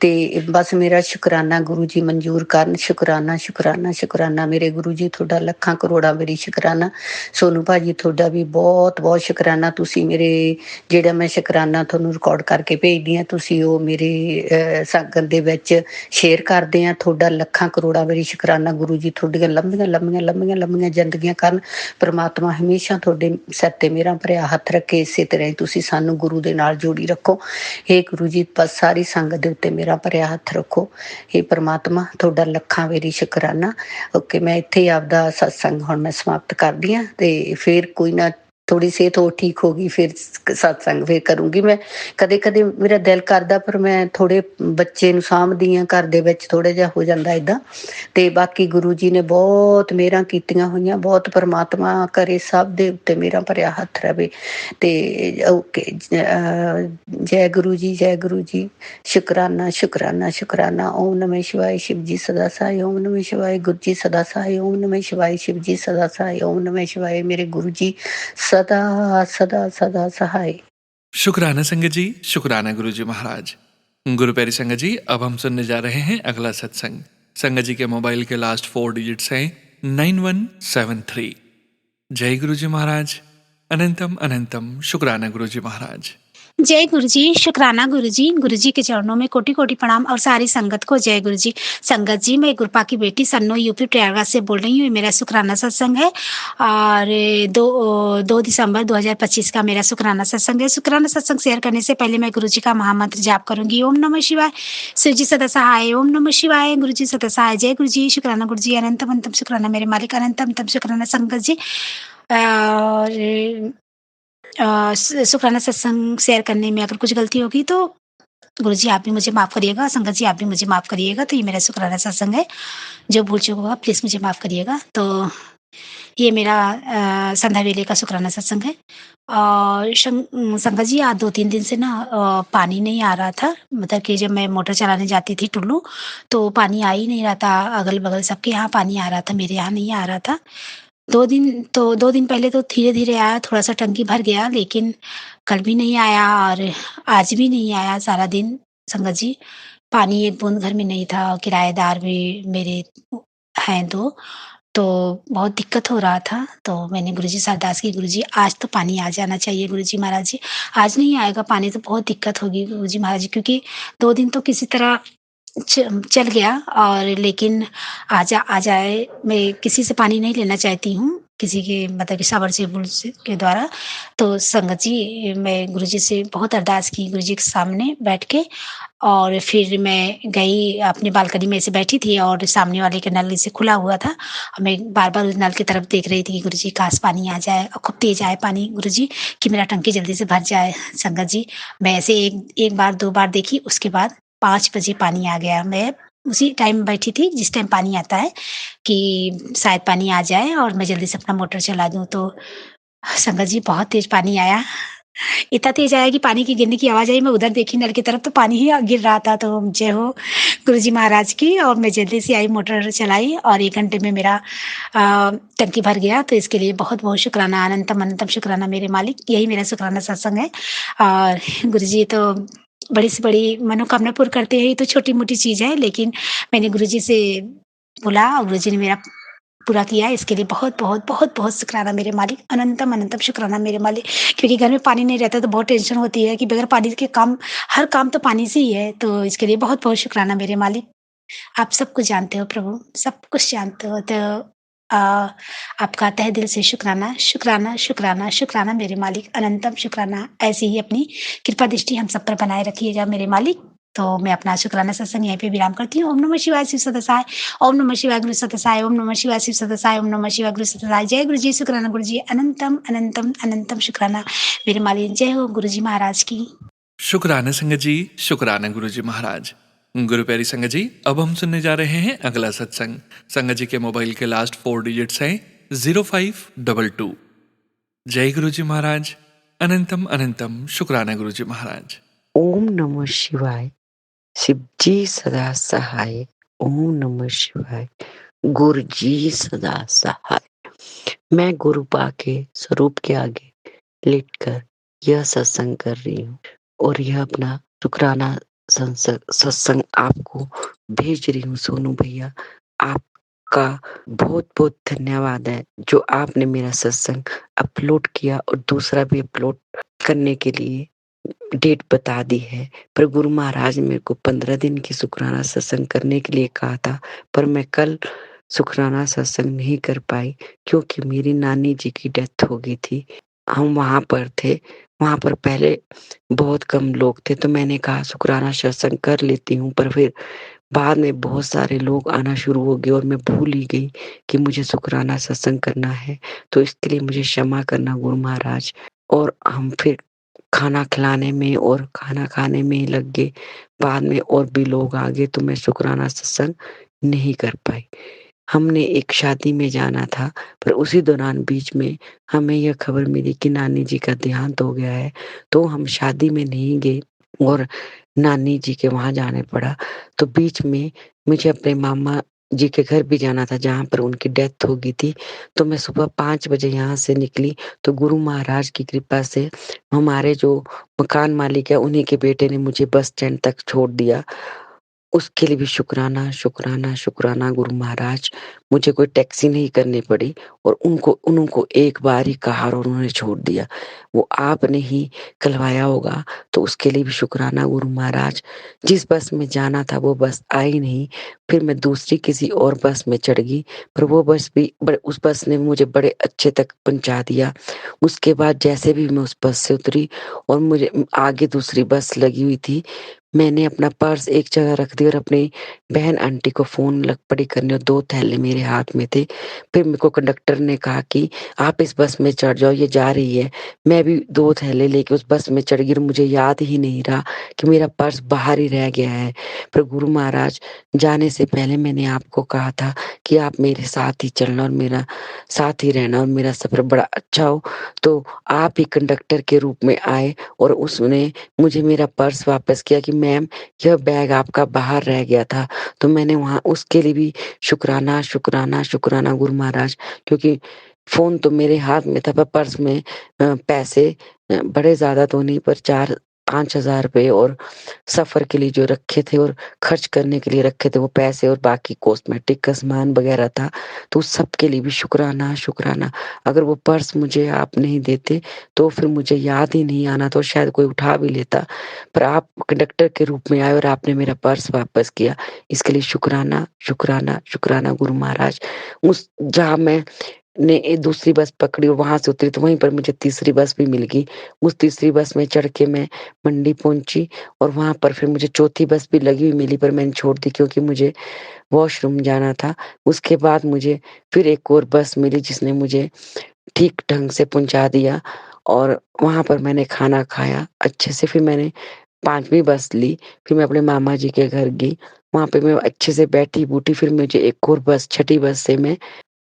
ਤੇ ਬਸ ਮੇਰਾ ਸ਼ੁਕਰਾਨਾ ਗੁਰੂ ਜੀ ਮਨਜ਼ੂਰ ਕਰਨ। ਸ਼ੁਕਰਾਨਾ ਸ਼ੁਕਰਾਨਾ ਸ਼ੁਕਰਾਨਾ ਮੇਰੇ ਗੁਰੂ ਜੀ, ਤੁਹਾਡਾ ਲੱਖਾਂ ਕਰੋੜਾਂ ਮੇਰੀ ਸ਼ੁਕਰਾਨਾ। ਸੋਨੂ ਭਾਜੀ ਤੁਹਾਡਾ ਵੀ ਬਹੁਤ ਬਹੁਤ ਸ਼ੁਕਰਾਨਾ। ਤੁਸੀਂ ਮੇਰੇ ਜਿਹੜਾ ਮੈਂ ਸ਼ੁਕਰਾਨਾ ਤੁਹਾਨੂੰ ਰਿਕਾਰਡ ਕਰਕੇ ਭੇਜਦੀ ਹਾਂ, ਤੁਸੀਂ ਉਹ ਮੇਰੇ ਸੰਗਤ ਦੇ ਵਿੱਚ ਸ਼ੇਅਰ ਕਰਦੇ ਆ। ਤੁਹਾਡਾ ਲੱਖਾਂ ਕਰੋੜਾਂ ਮੇਰੀ ਸ਼ੁਕਰਾਨਾ। ਗੁਰੂ ਜੀ ਤੁਹਾਡੀਆਂ ਲੰਬੀਆਂ ਲੰਬੀਆਂ ਲੰਬੀਆਂ ਲੰਬੀਆਂ ਜ਼ਿੰਦਗੀਆਂ ਕਰਨ। ਪਰਮਾਤਮਾ ਹਮੇਸ਼ਾ ਤੁਹਾਡੇ ਸਿਰ ਤੇ ਮੇਰਾ ਭਰਿਆ ਹੱਥ ਰੱਖੇ। ਇਸੇ ਤਰ੍ਹਾਂ ਹੀ ਤੁਸੀਂ ਸਾਨੂੰ ਗੁਰੂ ਦੇ ਨਾਲ ਜੋੜੀ ਰੱਖੋ। ਹੇ ਗੁਰੂ ਜੀ, ਬਸ ਸਾਰੀ ਸੰਗਤ ਦੇ ਉੱਤੇ ਮੇਰਾ ਭਰਿਆ ਹੱਥ ਰੱਖੋ। ਹੇ ਪਰਮਾਤਮਾ ਤੁਹਾਡਾ ਲੱਖਾਂ ਵੇਰੀ ਸ਼ੁਕਰਾਨਾ। ਓਕੇ, ਮੈਂ ਇੱਥੇ ਹੀ ਆਪਦਾ ਸਤਸੰਗ ਹੁਣ ਮੈਂ ਸਮਾਪਤ ਕਰਦੀ ਹਾਂ। ਤੇ ਫਿਰ ਕੋਈ ਨਾ ਥੋੜ੍ਹੀ ਸਿਹਤ ਹੋਰ ਠੀਕ ਹੋ ਗਈ ਫਿਰ ਸਤਸੰਗ ਫਿਰ ਕਰੂੰਗੀ। ਮੈਂ ਕਦੇ ਕਦੇ ਮੇਰਾ ਦਿਲ ਕਰਦਾ, ਪਰ ਮੈਂ ਥੋੜ੍ਹੇ ਬੱਚੇ ਨੂੰ ਸਾਂਭਦੀ ਹਾਂ, ਘਰ ਦੇ ਵਿੱਚ ਥੋੜ੍ਹਾ ਜਿਹਾ ਹੋ ਜਾਂਦਾ ਇੱਦਾਂ। ਤੇ ਬਾਕੀ ਗੁਰੂ ਜੀ ਨੇ ਬਹੁਤ ਮਿਹਰਾਂ ਕੀਤੀਆਂ ਹੋਈਆਂ, ਬਹੁਤ। ਪਰਮਾਤਮਾ ਕਰੇ ਸਭ ਦੇ ਉੱਤੇ ਮੇਰਾ ਭਰਿਆ ਹੱਥ ਰਵੇ। ਤੇ ਓਕੇ, ਜੈ ਗੁਰੂ ਜੀ, ਜੈ ਗੁਰੂ ਜੀ। ਸ਼ੁਕਰਾਨਾ ਸ਼ੁਕਰਾਨਾ ਸ਼ੁਕਰਾਨਾ। ਓਮ ਨਮः ਸ਼ਿਵਾय, शिव जी सदा सहाय। ओम नमः शिवाय, गुरु जी सदा सहाय। ओम नमः शिवाय, शिव जी सदा सहाय। ओम नमः शिवाय, मेरे गुरु जी सदा सदा सदा सहाय। शुक्राना संगत जी, शुक्राना गुरु जी महाराज। गुरु प्यारी संगत जी, अब हम सुनने जा रहे हैं अगला सत्संग। संगत जी के मोबाइल के लास्ट 4 डिजिट्स हैं 9173। जय गुरु जी महाराज। अनंतम अनंतम शुक्राना गुरु जी महाराज। जय गुरु जी, शुक्राना गुरु जी के चरणों में कोटि कोटि प्रणाम और सारी संगत को जय गुरु जी। संगत जी, मैं गुरपा की बेटी सन्नो यूपी प्रयागराज से बोल रही हूँ। मेरा शुक्राना सत्संग है और 2 दिसंबर 2025 का मेरा शुक्राना सत्संग है। शुक्राना सत्संग शेयर करने से पहले मैं गुरु जी का महामंत्र जाप करूंगी। ओम नमः शिवाय, शिव जी सदा सहाय। ओम नमः शिवाय, गुरु जी सदा सहाय। जय गुरु जी, शुक्राना गुरु जी। अनंतम अनंतम शुक्राना मेरे मालिक, अनंतम अनंतम शुक्राना संगत जी। और शुक्राना सत्संग शेयर करने में अगर कुछ गलती होगी तो गुरु जी आप भी मुझे माफ करिएगा, संगत जी आप भी मुझे माफ करिएगा। तो ये मेरा शुक्राना सत्संग है, जो भूल चूक होगा प्लीज मुझे माफ करिएगा। तो ये मेरा संध्या वेले का शुक्राना सत्संग है। और संगत जी, आज 2-3 दिन से ना पानी नहीं आ रहा था। मतलब कि जब मैं मोटर चलाने जाती थी टुल्लू, तो पानी आ ही नहीं रहा था। अगल बगल सबके यहाँ पानी आ रहा था, मेरे यहाँ नहीं आ रहा था। 2 दिन पहले तो धीरे-धीरे आया, थोड़ा-सा टंकी भर गया, लेकिन कल भी नहीं आया और आज भी नहीं आया सारा दिन। संगत जी, पानी एक बूंद घर में नहीं था, किराएदार भी मेरे हैं 2, तो बहुत दिक्कत हो रहा था। तो मैंने गुरुजी से अरदास की, गुरुजी आज तो पानी आ जाना चाहिए गुरुजी महाराज जी। आज नहीं आएगा पानी तो बहुत दिक्कत होगी गुरुजी महाराज जी, क्योंकि 2 दिन तो किसी तरह चल गया और लेकिन आ जाए। मैं किसी से पानी नहीं लेना चाहती हूँ, किसी के मतलब कि सबमर्सिबल से के द्वारा। तो संगत जी, मैं गुरुजी से बहुत अरदास की गुरुजी के सामने बैठ के, और फिर मैं गई अपनी बालकनी में ऐसे बैठी थी और सामने वाले का नल ऐसे खुला हुआ था। मैं बार-बार उस नल की तरफ देख रही थी कि गुरुजी काश पानी आ जाए और खूब तेज़ आए पानी गुरुजी, कि मेरा टंकी जल्दी से भर जाए। संगत जी, मैं ऐसे एक बार, 2 बार देखी, उसके बाद 5 बजे पानी आ गया। मैं उसी टाइम बैठी थी जिस टाइम पानी आता है, कि शायद पानी आ जाए और मैं जल्दी से अपना मोटर चला दूँ। तो संगत जी, बहुत तेज़ पानी आया। इतना तेज़ आया कि पानी की गिरने की आवाज़ आई, मैं उधर देखी नल की तरफ तो पानी ही गिर रहा था। तो जय हो गुरुजी महाराज की, और मैं जल्दी से आई, मोटर चलाई और 1 घंटे में मेरा टंकी भर गया। तो इसके लिए बहुत-बहुत शुक्राना, अनंतम अनंतम शुक्राना मेरे मालिक। यही मेरा शुक्राना सत्संग है। और गुरुजी तो बड़ी से बड़ी मनोकामना पूर्ण करते हैं, ये तो छोटी-मोटी चीज़ है, लेकिन मैंने गुरुजी से बोला और गुरुजी ने मेरा पूरा किया। इसके लिए बहुत-बहुत, बहुत-बहुत शुक्राना मेरे मालिक, अनंतम अनंतम शुक्राना मेरे मालिक। क्योंकि घर में पानी नहीं रहता तो बहुत टेंशन होती है कि बगैर पानी के काम, हर काम तो पानी से ही है। तो इसके लिए बहुत-बहुत शुक्राना मेरे मालिक। आप सब कुछ जानते हो प्रभु, सब कुछ जानते हो। तो अ, आपका तहे दिल से शुक्राना, शुक्राना, शुक्राना, शुक्राना मेरे मालिक, अनंतम शुक्राना। ऐसे ही अपनी कृपा दृष्टि हम सब पर बनाए रखिएगा मेरे मालिक। तो मैं अपना शुक्राना सत्संग यहीं पे विराम करती हूँ। ओम नमः शिवाय, शिव सदसाय। ओम नमः शिवाय, गुरु सतसाय। ओम नमः शिवाय, शिव सदसाय। ओम नमः शिवाय, गुरु सतसाय। जय गुरु जी, शुक्राना गुरु जी, अनंतम, अनंतम, अनंतम शुक्राना मेरे मालिक। जय हो गुरु जी महाराज की। शुक्राना संगत जी, शुक्राना गुरु जी महाराज। गुरु प्यारी संगत जी, अब हम सुनने जा रहे हैं अगला सत्संग। संगत जी के मोबाइल के लास्ट 4 डिजिट्स हैं 0522। जय गुरु जी महाराज। अनंतम अनंतम शुक्राना गुरु जी महाराज। ओम नमः शिवाय। शिवजी सदा सहाय। ओम नमः शिवाय। गुरु जी सदा सहाय। मैं गुरु पा के स्वरूप के आगे लेटकर यह सत्संग कर रही हूँ और यह अपना शुक्राना सत्संग आपको भेज रही हूँ। सोनू भैया, आपका बहुत बहुत धन्यवाद है जो आपने मेरा सत्संग अपलोड किया और दूसरा भी अपलोड करने के लिए डेट बता दी है। पर गुरु महाराज ने मेरे को 15 दिन की शुक्राना सत्संग करने के लिए कहा था, पर मैं कल शुक्राना सत्संग नहीं कर पाई क्योंकि मेरी नानी जी की डेथ हो गई थी। हम वहाँ पर थे, वहाँ पर पहले बहुत कम लोग थे, तो मैंने कहा शुक्राना सत्संग कर लेती हूँ, पर फिर बाद में बहुत सारे लोग आना शुरू हो गए और मैं भूल ही गई कि मुझे शुक्राना सत्संग करना है। तो इसके लिए मुझे क्षमा करना गुरु महाराज। और हम फिर खाना खिलाने में और खाना खाने में ही लग गए। बाद में और भी लोग आ गए तो मैं शुक्राना सत्संग नहीं कर पाई। हमने एक शादी में जाना था, पर उसी दौरान बीच में हमें यह खबर मिली कि नानी जी का देहांत हो गया है, तो हम शादी में नहीं गए और नानी जी के वहाँ जाने पड़ा। तो बीच में मुझे अपने मामा जी के घर भी जाना था जहाँ पर उनकी डेथ हो गई थी। तो मैं सुबह 5 बजे यहाँ से निकली, तो गुरु महाराज की कृपा से हमारे जो मकान मालिक है उन्हीं के बेटे ने मुझे बस स्टैंड तक छोड़ दिया। उसके लिए भी शुक्राना, शुक्राना, शुक्राना गुरु महाराज। मुझे कोई टैक्सी नहीं करनी पड़ी और उनको एक बार ही कहा और उन्होंने छोड़ दिया। वो आपने ही कहलवाया होगा, तो उसके लिए भी शुक्राना गुरु महाराज। जिस बस में जाना था वो बस आई नहीं, फिर मैं दूसरी किसी और बस में चढ़ गई, पर वो बस भी उस बस ने मुझे बड़े अच्छे तक पहुँचा दिया। उसके बाद जैसे भी मैं उस बस से उतरी और मुझे आगे दूसरी बस लगी हुई थी, मैंने अपना पर्स एक जगह रख दिया और अपनी बहन आंटी को फ़ोन लग पड़ी करने और 2 थैले मेरे हाथ में थे। फिर मेरे को कंडक्टर ने कहा कि आप इस बस में चढ़ जाओ, ये जा रही है। मैं भी 2 थैले लेके उस बस में चढ़ गई और मुझे याद ही नहीं रहा कि मेरा पर्स बाहर ही रह गया है। पर गुरु महाराज, जाने से पहले मैंने आपको कहा था कि आप मेरे साथ ही चलना और मेरा साथ ही रहना और मेरा सफ़र बड़ा अच्छा हो। तो आप ही कंडक्टर के रूप में आए और उसने मुझे मेरा पर्स वापस किया कि मैम, यह बैग आपका बाहर रह गया था। तो मैंने वहाँ उसके लिए भी शुक्राना, शुक्राना, शुक्राना गुरु महाराज, क्योंकि फ़ोन तो मेरे हाथ में था पर पर्स में पैसे बड़े ज़्यादा तो नहीं, पर 4-5 हज़ार रुपए और सफ़र के लिए जो रखे थे और खर्च करने के लिए रखे थे वो पैसे और बाकी कॉस्मेटिक का सामान वग़ैरह था। तो उस सब के लिए भी शुक्राना, शुक्राना। अगर वो पर्स मुझे आप नहीं देते तो फिर मुझे याद ही नहीं आना था और शायद कोई उठा भी लेता। पर आप कंडक्टर के रूप में आए और आपने मेरा पर्स वापस किया। इसके लिए शुक्राना, शुक्राना, शुक्राना गुरु महाराज। उस जहाँ मैं ने दूसरी बस पकड़ी और वहाँ से उतरी तो वहीं पर मुझे तीसरी बस भी मिल गई। उस तीसरी बस में चढ़ के मैं मंडी पहुँची और वहाँ पर फिर मुझे चौथी बस भी लगी हुई मिली, पर मैंने छोड़ दी क्योंकि मुझे वॉशरूम जाना था। उसके बाद मुझे फिर एक और बस मिली जिसने मुझे ठीक ढंग से पहुँचा दिया और वहाँ पर मैंने खाना खाया अच्छे से। फिर मैंने 5वीं बस ली, फिर मैं अपने मामा जी के घर गई। वहाँ पे मैं अच्छे से बैठी-बूठी, फिर मुझे एक और बस, छठी बस से मैं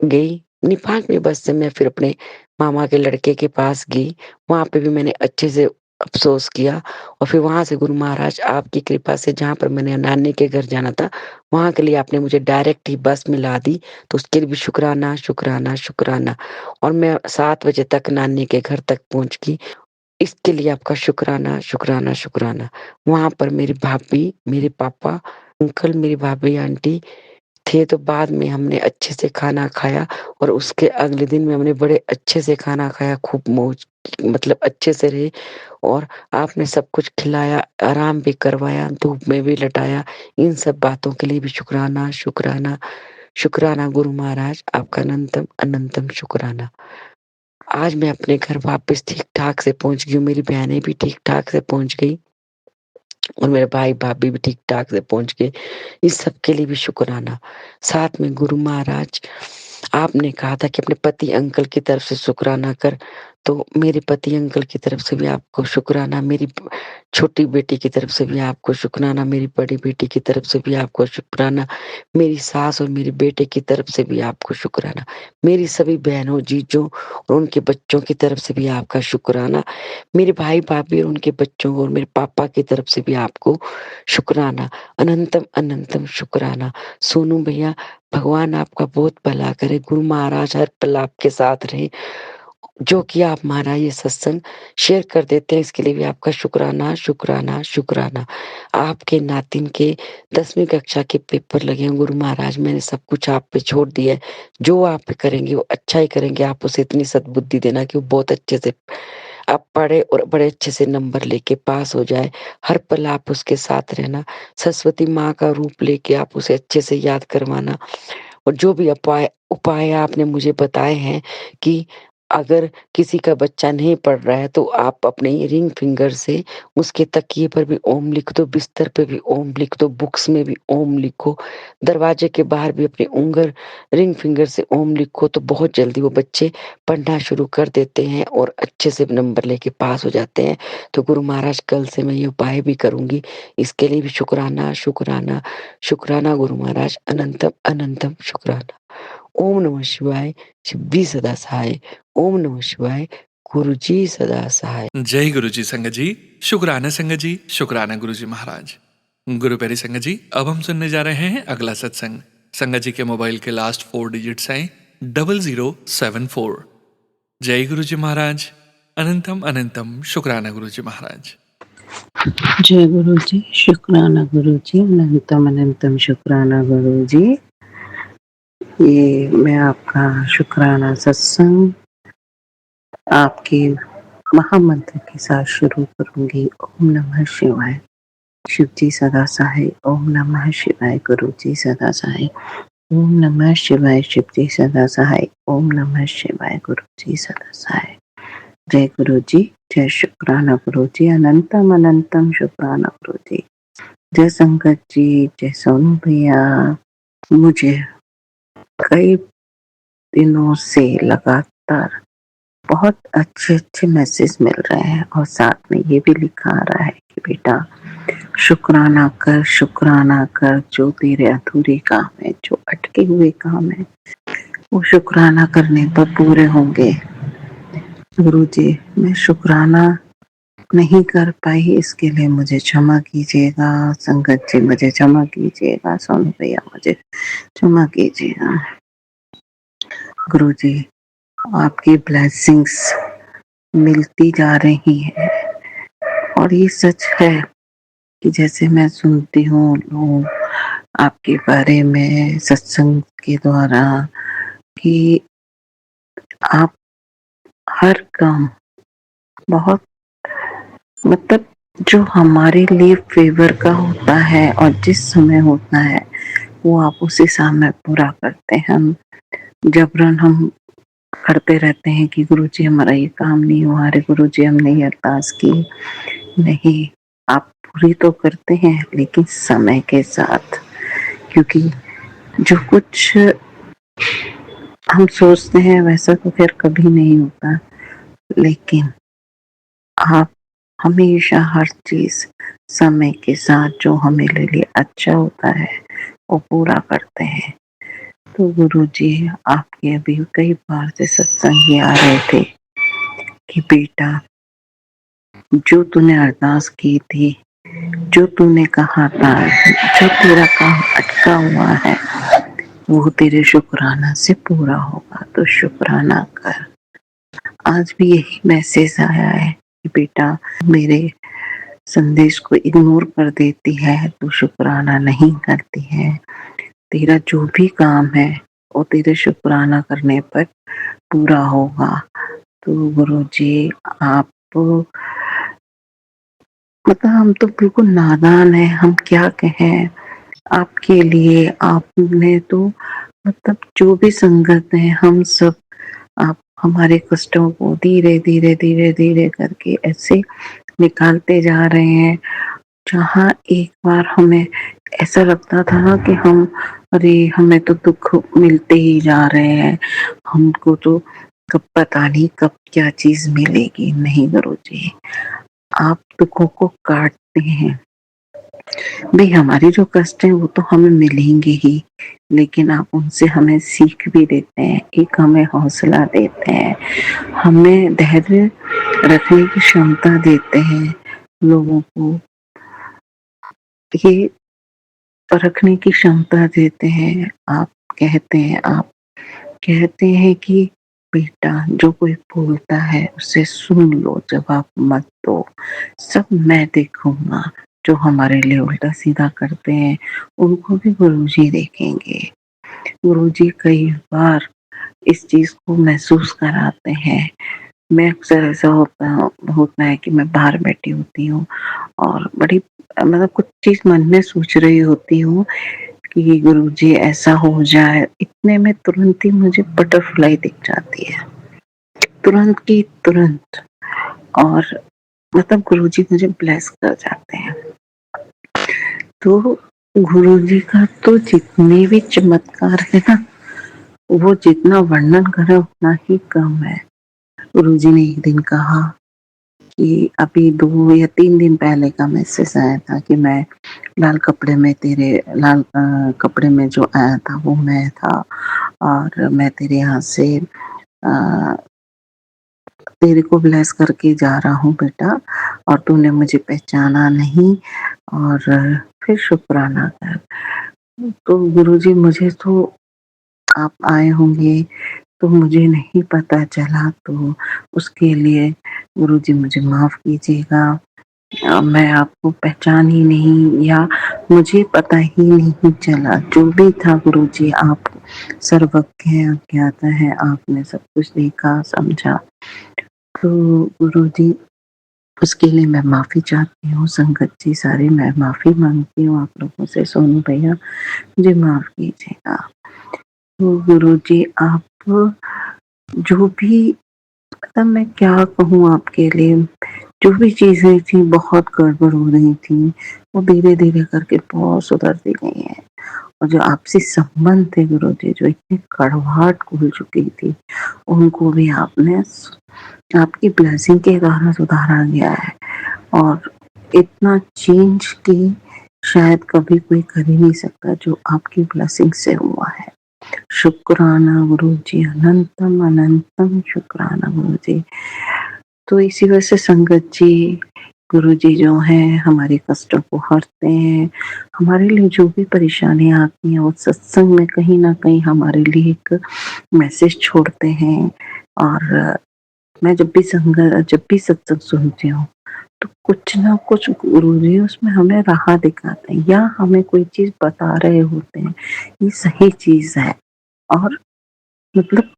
गई, नहीं 5वीं बस से मैं फिर अपने मामा के लड़के के पास गई। वहाँ पे भी मैंने अच्छे से अफ़सोस किया और फिर वहाँ से गुरु महाराज आपकी कृपा से जहाँ पर मैंने नानी के घर जाना था, वहाँ के लिए आपने मुझे डायरेक्ट ही बस मिला दी, तो उसके लिए भी शुक्राना, शुक्राना, शुक्राना। और मैं 7 बजे तक नानी के घर तक पहुँच गई। इसके लिए आपका शुक्राना, शुक्राना, शुक्राना। वहाँ पर मेरी भाभी, मेरे पापा, अंकल, मेरी भाभी, आंटी थे, तो बाद में हमने अच्छे से खाना खाया और उसके अगले दिन में हमने बड़े अच्छे से खाना खाया, खूब मौज मतलब अच्छे से रहे और आपने सब कुछ खिलाया, आराम भी करवाया, धूप में भी लटाया। इन सब बातों के लिए भी शुक्राना, शुक्राना, शुक्राना गुरु महाराज, आपका अनंतम, अनंतम शुक्राना। आज मैं अपने घर वापस ठीक-ठाक से पहुँच गई हूँ, मेरी बहनें भी ठीक-ठाक से पहुँच गई और मेरे भाई-भाभी भी ठीक-ठाक से पहुँच गए। इस सब के लिए भी शुक्राना। साथ में गुरु महाराज, आपने कहा था कि अपने पति अंकल की तरफ से शुक्राना कर, तो मेरे पति अंकल की तरफ से भी आपको शुक्राना, मेरी छोटी बेटी की तरफ से भी आपको शुक्राना, मेरी बड़ी बेटी की तरफ से भी आपको शुक्राना, मेरी सास और मेरे बेटे की तरफ से भी आपको शुक्राना, मेरी सभी बहनों, जीजों और उनके बच्चों की तरफ से भी आपका शुक्राना, मेरे भाई-भाभी और उनके बच्चों और मेरे पापा की तरफ से भी आपको शुक्राना, अनंतम, अनंतम शुक्राना। सोनू भैया, भगवान आपका बहुत भला करे, गुरु महाराज हर पल आपके साथ रहें। जो कि आप हमारा ये सत्संग शेयर कर देते हैं, इसके लिए भी आपका शुक्राना, शुक्राना, शुक्राना। आपके नातिन के 10वीं कक्षा के पेपर लगे हैं, गुरु महाराज मैंने सब कुछ आप पे छोड़ दिया है। जो आप करेंगे वो अच्छा ही करेंगे, आप उसे इतनी सद्बुद्धि देना कि वो बहुत अच्छे से आप पढ़े और बड़े अच्छे से नंबर लेके पास हो जाए। हर पल आप उसके साथ रहना। सरस्वती माँ का रूप लेके आप उसे अच्छे से याद करवाना और जो भी उपाय आपने मुझे बताए हैं कि अगर किसी का बच्चा नहीं पढ़ रहा है तो आप अपने रिंग फिंगर से उसके तकिए पर भी ओम लिख दो, बिस्तर पे भी ओम लिख दो, बुक्स में भी ओम लिखो, दरवाजे के बाहर भी अपनी रिंग फिंगर से ओम लिखो, तो बहुत जल्दी वो बच्चे पढ़ना शुरू कर देते हैं और अच्छे से नंबर लेके पास हो जाते हैं। तो गुरु महाराज कल से मैं ये उपाय भी करूँगी। इसके लिए भी शुक्राना, शुक्राना, शुक्राना गुरु महाराज, अनंतम, अनंतम शुक्राना। ओम नमः शिवाय, शिव जी सदा सहाय। ओम नमः शिवाय, गुरु जी सदा सहाय। जय गुरु जी संगत जी। शुक्राना संगत जी, शुक्राना गुरु जी महाराज। गुरु प्यारी संगत जी, अब हम सुनने जा रहे हैं अगला सत्संग। संगत जी के मोबाइल के लास्ट 4 डिजिट्स हैं 0074। जय गुरु जी महाराज। अनंतम अनंतम शुक्राना गुरु जी महाराज। जय गुरु जी, शुक्राना गुरु जी, अनंतम अनंतम शुक्राना गुरु जी। ये मैं आपका शुक्राना सत्संग आपके महामंत्र के साथ शुरू करूंगी। ओम नमः शिवाय, शिव जी सदा सहाय। ओम नमः शिवाय, गुरु जी सदा सहाय। ओम नमः शिवाय, शिव जी सदा सहाय। ओम नमः शिवाय, गुरु जी सदा सहाय। जय गुरु जी, जय शुक्राना गुरु जी, अनंतम अनंतम शुक्राना गुरु जी। जय संगत जी, जय सोनू भैया। मुझे कई दिनों से लगातार बहुत अच्छे मैसेज मिल रहे हैं और साथ में ये भी लिखा आ रहा है कि बेटा शुक्राना कर, जो तेरे अधूरे काम है, जो अटके हुए काम है, वो शुक्राना करने पर पूरे होंगे। गुरु जी, मैं शुक्राना नहीं कर पाई, इसके लिए मुझे क्षमा कीजिएगा। संगत जी मुझे क्षमा कीजिएगा। सोनू भैया मुझे क्षमा कीजिएगा। गुरु जी, आपकी ब्लेसिंग्स मिलती जा रही हैं और ये सच है कि जैसे मैं सुनती हूँ लोग आपके बारे में सत्संग के द्वारा कि आप हर काम बहुत मतलब जो हमारे लिए फेवर का होता है और जिस समय होता है वो आप उसी समय पूरा करते हैं। जबरन हम करते रहते हैं कि गुरुजी हमारा ये काम नहीं हुआ, अरे गुरुजी हमने ये अरदास की। नहीं, आप पूरी तो करते हैं लेकिन समय के साथ, क्योंकि जो कुछ हम सोचते हैं वैसा तो खैर कभी नहीं होता, लेकिन आप हमेशा हर चीज समय के साथ जो हमारे लिए अच्छा होता है वो पूरा करते हैं। तो गुरुजी आपके अभी कई बार से सत्संग ही आ रहे थे कि बेटा, जो तूने अरदास की थी, जो तूने कहा था, जो तेरा काम अटका हुआ है वो तेरे शुक्राना से पूरा होगा, तो शुक्राना कर। आज भी यही मैसेज आया है कि बेटा, मेरे संदेश को इग्नोर कर देती है, तो शुक्राना नहीं करती है, तेरा जो भी काम है वो तेरे शुक्राना करने पर पूरा होगा। तो गुरुजी आप मतलब हम तो बिल्कुल नादान है, हम क्या कहें आपके लिए। आपने तो मतलब जो भी संगत है हम सब, आप हमारे कष्टों को धीरे धीरे धीरे धीरे करके ऐसे निकालते जा रहे हैं। जहाँ एक बार हमें ऐसा लगता था ना कि हम, अरे हमें तो दुख मिलते ही जा रहे हैं, हमको तो कब पता नहीं कब क्या चीज मिलेगी। नहीं गुरुजी, आप दुखों को काटते हैं भाई। हमारे जो कष्ट हैं वो तो हमें मिलेंगे ही, लेकिन आप उनसे हमें सीख भी देते हैं, एक हमें हौसला देते हैं, हमें धैर्य रखने की क्षमता देते हैं, लोगों को ये परखने की क्षमता देते हैं। आप कहते हैं कि बेटा, जो कोई बोलता है उसे सुन लो, जवाब मत दो, सब मैं देखूंगा। जो हमारे लिए उल्टा सीधा करते हैं उनको भी गुरुजी देखेंगे। गुरुजी कई बार इस चीज को महसूस कराते हैं। मैं अक्सर ऐसा होता है कि मैं बाहर बैठी होती हूँ और बड़ी मतलब कुछ चीज मन में सोच रही होती हूँ कि गुरुजी ऐसा हो जाए, इतने में तुरंत ही मुझे बटरफ्लाई दिख जाती है, तुरंत की तुरंत। और मतलब गुरुजी मुझे ब्लेस कर जाते हैं। तो गुरुजी का तो जितने भी चमत्कार है ना, वो जितना वर्णन करे उतना ही कम है। गुरुजी ने एक दिन कहा कि अभी 2 या 3 दिन पहले का मैसेज आया था कि मैं लाल कपड़े में जो आया था वो मैं था, और मैं तेरे यहाँ से तेरे को ब्लेस करके जा रहा हूँ बेटा, और तूने मुझे पहचाना नहीं, और फिर शुक्राना कर। तो गुरुजी, मुझे तो आप आए होंगे तो मुझे नहीं पता चला, तो उसके लिए गुरुजी मुझे माफ कीजिएगा। मैं आपको पहचान ही नहीं, या मुझे पता ही नहीं चला। जो भी था गुरुजी, आप सर्वज्ञ हैं, अज्ञाता है, आपने सब कुछ देखा समझा। तो गुरुजी, उसके लिए मैं माफी चाहती हूँ। संगत जी सारी मैं माफी मांगती हूँ आप लोगों से। सोनू भैया मुझे माफ कीजिएगा। तो गुरुजी, आप जो भी, मतलब मैं क्या कहूँ आपके लिए, जो भी चीजें थी बहुत गड़बड़ हो रही थी, वो धीरे धीरे करके बहुत सुधरती गई है। और जो आपसी संबंध थे गुरुजी, जो इतनी कड़वाहट घुल चुकी थी, उनको भी आपने आपकी ब्लेसिंग के द्वारा सुधारा गया है। और इतना चेंज की शायद कभी कोई कर ही नहीं सकता जो आपकी ब्लेसिंग से हुआ है। शुक्राना गुरुजी, अनंतम अनंतम शुक्राना गुरुजी। तो इसी वजह से संगत जी, गुरुजी जो हैं हमारे कष्टों को हरते हैं। हमारे लिए जो भी परेशानियां आती हैं वो सत्संग में कहीं ना कहीं हमारे लिए एक मैसेज छोड़ते हैं। और मैं जब भी सत्संग सुनती हूँ तो कुछ ना कुछ गुरुजी उसमें हमें राह दिखाते हैं, या हमें कोई चीज बता रहे होते हैं ये सही चीज है, और मतलब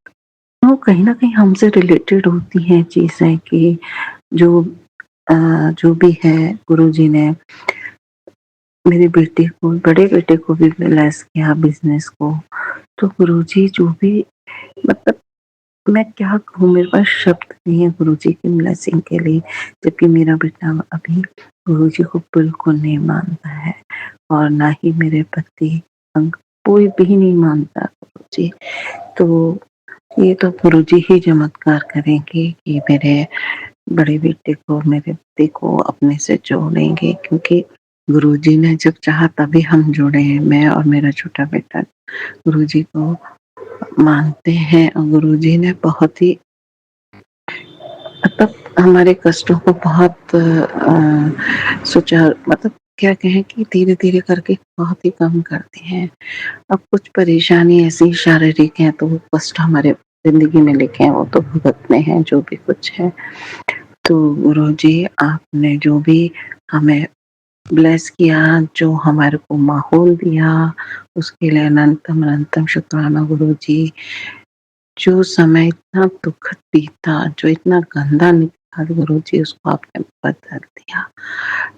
वो कहीं ना कहीं हमसे रिलेटेड होती हैं चीजें कि जो भी है। गुरुजी ने मेरे बड़े बेटे को भी ब्लेस किया, बिजनेस को। तो गुरुजी जो भी मतलब मैं क्या कहूँ, मेरे पास शब्द नहीं है गुरुजी की ब्लेसिंग के लिए, जबकि मेरा बेटा अभी गुरुजी को बिल्कुल नहीं मानता है और ना ही मेरे पति कोई भी नहीं मानता गुरुजी। तो ये तो गुरुजी ही चमत्कार करेंगे कि मेरे बड़े बेटे को, मेरे पति को अपने से जोड़ेंगे, क्योंकि गुरुजी ने जब चाहा तभी हम जुड़े हैं। मैं और मेरा छोटा बेटा गुरुजी को मानते हैं और गुरुजी ने बहुत ही मतलब हमारे कष्टों को बहुत मतलब क्या कहें कि धीरे-धीरे करके बहुत ही कम करते हैं। अब कुछ परेशानी ऐसी शारीरिक है तो वो कष्ट हमारे ज़िंदगी में लेके आए, वो तो भुगतने हैं जो भी कुछ है। तो गुरुजी आपने जो भी हमें ब्लेस किया, जो हमारे को माहौल दिया, उसके लिए अनंतम शुक्राना गुरुजी। जो समय इतना दुखद बीता, जो इतना गंदा निकला गुरुजी, उसको आपने बदल दिया।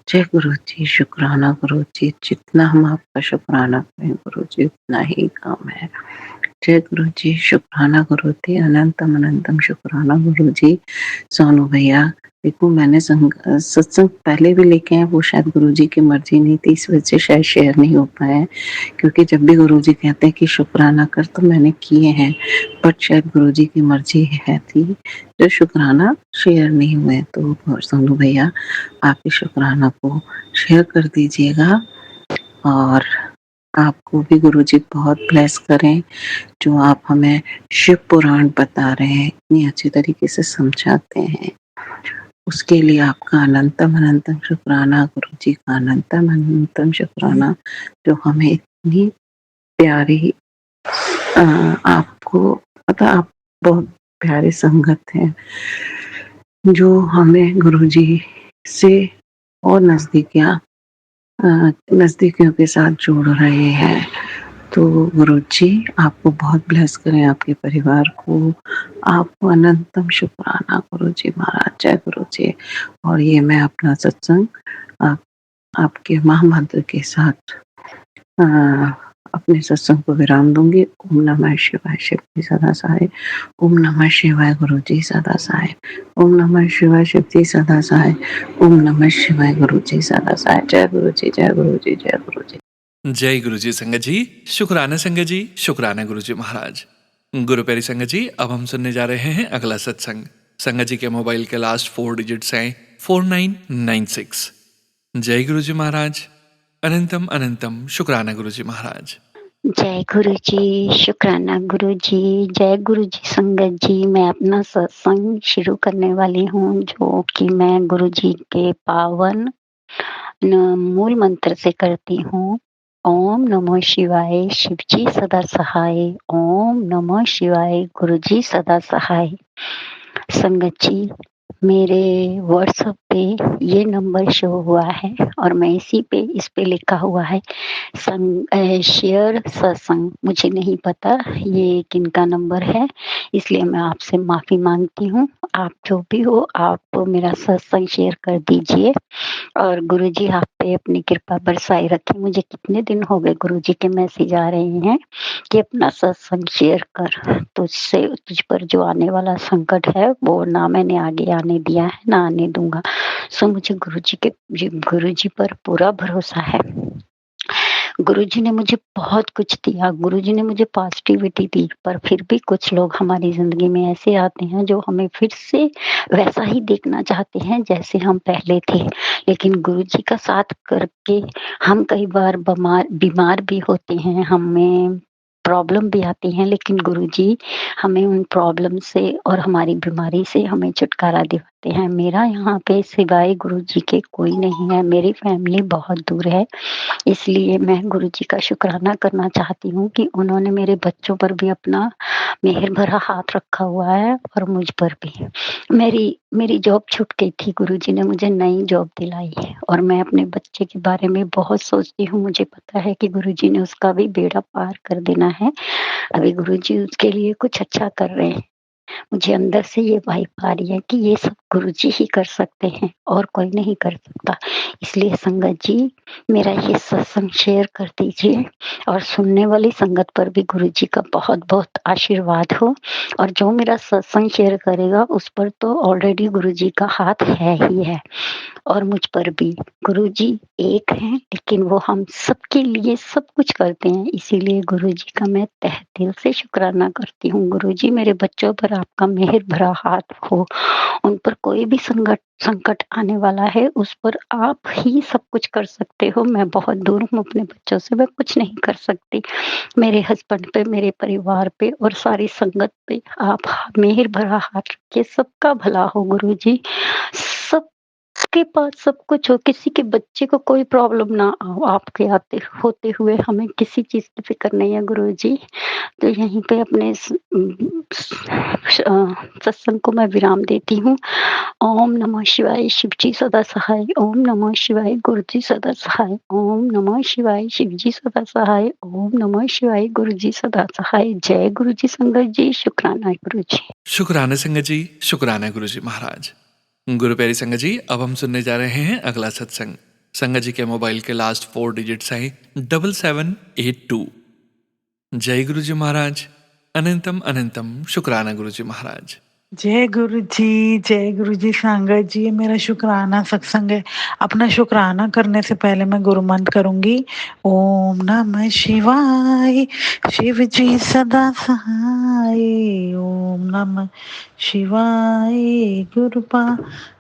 जय गुरुजी, शुक्राना गुरुजी। जितना हम आपका शुक्राना करें गुरुजी उतना ही कम है। जय गुरुजी, शुक्राना गुरुजी, अनंतम शुक्राना गुरुजी। सोनू भैया देखो, मैंने सत्संग पहले भी लेके आए, वो शायद गुरुजी की मर्जी नहीं थी, इस वजह से शायद शेयर नहीं हो पाया है, क्योंकि जब भी गुरुजी कहते हैं कि शुक्राना कर तो मैंने किए हैं, बट शायद गुरुजी की मर्जी है थी जो शुक्राना शेयर नहीं हुए। तो सोनू भैया आप इस शुक्राना को शेयर कर दीजिएगा और आपको भी गुरुजी बहुत ब्लेस करें। जो आप हमें शिव पुराण बता रहे हैं, इतनी अच्छी तरीके से समझाते हैं, उसके लिए आपका अनंतम शुक्राना गुरुजी का, अनंतम शुक्राना जो हमें इतनी प्यारी आपको पता, आप बहुत प्यारी संगत हैं जो हमें गुरुजी से और नजदीकियों के साथ जोड़ रहे हैं। तो गुरुजी आपको बहुत ब्लेस करें, आपके परिवार को, आपको अनंतम शुक्राना गुरुजी महाराज। जय गुरुजी। और ये मैं अपना सत्संग आपके महामंत्र के साथ अपने सत्संग को विराम दूंगी। ओम नमः शिवाय, शिव जी सदा सहाय। ओम नमः शिवाय, गुरुजी सदा सहाय। ओम नमः शिवाय, शिव जी सदा सहाय। ओम नमः शिवाय, गुरुजी सदा सहाय। जय गुरुजी, जय गुरुजी, जय गुरुजी। जय गुरु जी संगत जी, शुक्राना संगत जी, शुक्राना गुरु जी महाराज। गुरु प्यारी संगत जी, अब हम सुनने जा रहे हैं अगला सत्संग। संगत जी के मोबाइल के लास्ट 4 डिजिट्स हैं 4996। जय गुरु जी महाराज। अनंतम अनंतम शुक्राना गुरु जी महाराज। जय गुरु जी, शुक्राना गुरु जी, जय गुरु जी संगत जी। मैं अपना सत्संग शुरू करने वाली हूँ, जो कि मैं गुरु जी के पावन मूल मंत्र से करती हूँ। ओम नमः शिवाय, शिव जी सदा सहाय। ओम नमः शिवाय, गुरु जी सदा सहाय। संगत जी, मेरे व्हाट्सएप पे ये नंबर शो हुआ है और मैं इस पे लिखा हुआ है शेयर सत्संग। मुझे नहीं पता ये किनका नंबर है, इसलिए मैं आपसे माफी मांगती हूँ। आप जो भी हो, आप मेरा सत्संग शेयर कर दीजिए और गुरुजी आप पे अपनी कृपा बरसाए रखें। मुझे कितने दिन हो गए गुरुजी के मैसेज आ रहे हैं कि अपना सत्संग शेयर कर, तुझ पर जो आने वाला संकट है वो ना मैंने आगे आने दिया है, ना आने दूंगा। सो मुझे गुरुजी पर पूरा भरोसा है। गुरुजी ने मुझे बहुत कुछ दिया, गुरुजी ने मुझे पॉजिटिविटी दी, पर फिर भी कुछ लोग हमारी जिंदगी में ऐसे आते हैं जो हमें फिर से वैसा ही देखना चाहते हैं जैसे हम पहले थे। लेकिन गुरुजी का साथ करके हम कई बार बीमार भी होते हैं, हमें प्रॉब्लम भी आती है, लेकिन गुरुजी हमें उन प्रॉब्लम से और हमारी बीमारी से हमें छुटकारा दिलाते हैं। मेरा यहाँ पे सिवाय गुरुजी के कोई नहीं है, मेरी फैमिली बहुत दूर है, इसलिए मैं गुरुजी का शुक्राना करना चाहती हूँ कि उन्होंने मेरे बच्चों पर भी अपना मेहर भरा हाथ रखा हुआ है और मुझ पर भी। मेरी जॉब छूट गई थी, गुरुजी ने मुझे नई जॉब दिलाई है और मैं अपने बच्चे के बारे में बहुत सोचती हूँ। मुझे पता है कि गुरुजी ने उसका भी बेड़ा पार कर देना है। अभी गुरुजी उसके लिए कुछ अच्छा कर रहे हैं। मुझे अंदर से ये वाइब आ रही है कि ये सब गुरुजी ही कर सकते हैं और कोई नहीं कर सकता। इसलिए संगत जी, मेरा ये सत्संग शेयर कर दीजिए और सुनने वाली संगत पर भी गुरुजी का बहुत बहुत आशीर्वाद हो और जो मेरा सत्संग शेयर करेगा उस पर तो ऑलरेडी गुरुजी का हाथ है ही है और मुझ पर भी। गुरुजी एक हैं लेकिन वो हम सबके लिए सब कुछ करते हैं, इसीलिए गुरुजी का मैं तहे दिल से शुक्राना करती हूँ। गुरुजी मेरे बच्चों पर आपका मेहर भरा हाथ हो, उन पर कोई भी संकट आने वाला है उस पर आप ही सब कुछ कर सकते हो। मैं बहुत दूर हूँ अपने बच्चों से, मैं कुछ नहीं कर सकती। मेरे हस्बैंड पे, मेरे परिवार पे और सारी संगत पे आप मेहर भरा हाथ रखिए। सबका भला हो गुरुजी, सबके पास सब कुछ हो, किसी के बच्चे को कोई प्रॉब्लम ना हो। आपके आते होते हुए हमें किसी चीज़ की फ़िक्र नहीं है गुरुजी। तो यहीं पे अपने सत्संग को मैं विराम देती हूँ। ओम नमः शिवाय, शिवजी सदा सहाय। ओम नमः शिवाय, गुरुजी सदा सहाय। ओम नमः शिवाय, शिवजी सदा सहाय। ओम नमः शिवाय, गुरुजी सदा सहाय। जय गुरुजी संगत जी, शुक्राना गुरुजी। शुक्राना संगत जी, शुक्राना गुरु जी महाराज। गुरु प्यारी संगत जी, अब हम सुनने जा रहे हैं अगला सत्संग। संगत जी के मोबाइल के लास्ट 4 डिजिट्स हैं 7782। जय गुरु जी महाराज। अनंतम अनंतम शुक्राना गुरु जी महाराज। जय गुरु जी संगत जी, ये मेरा शुक्राना सत्संग है। अपना शुक्राना करने से पहले मैं गुरु मंत्र करूंगी। ओम नमः शिवाय, शिव जी सदा सहाय। ओम नमः शिवाय, गुरुपा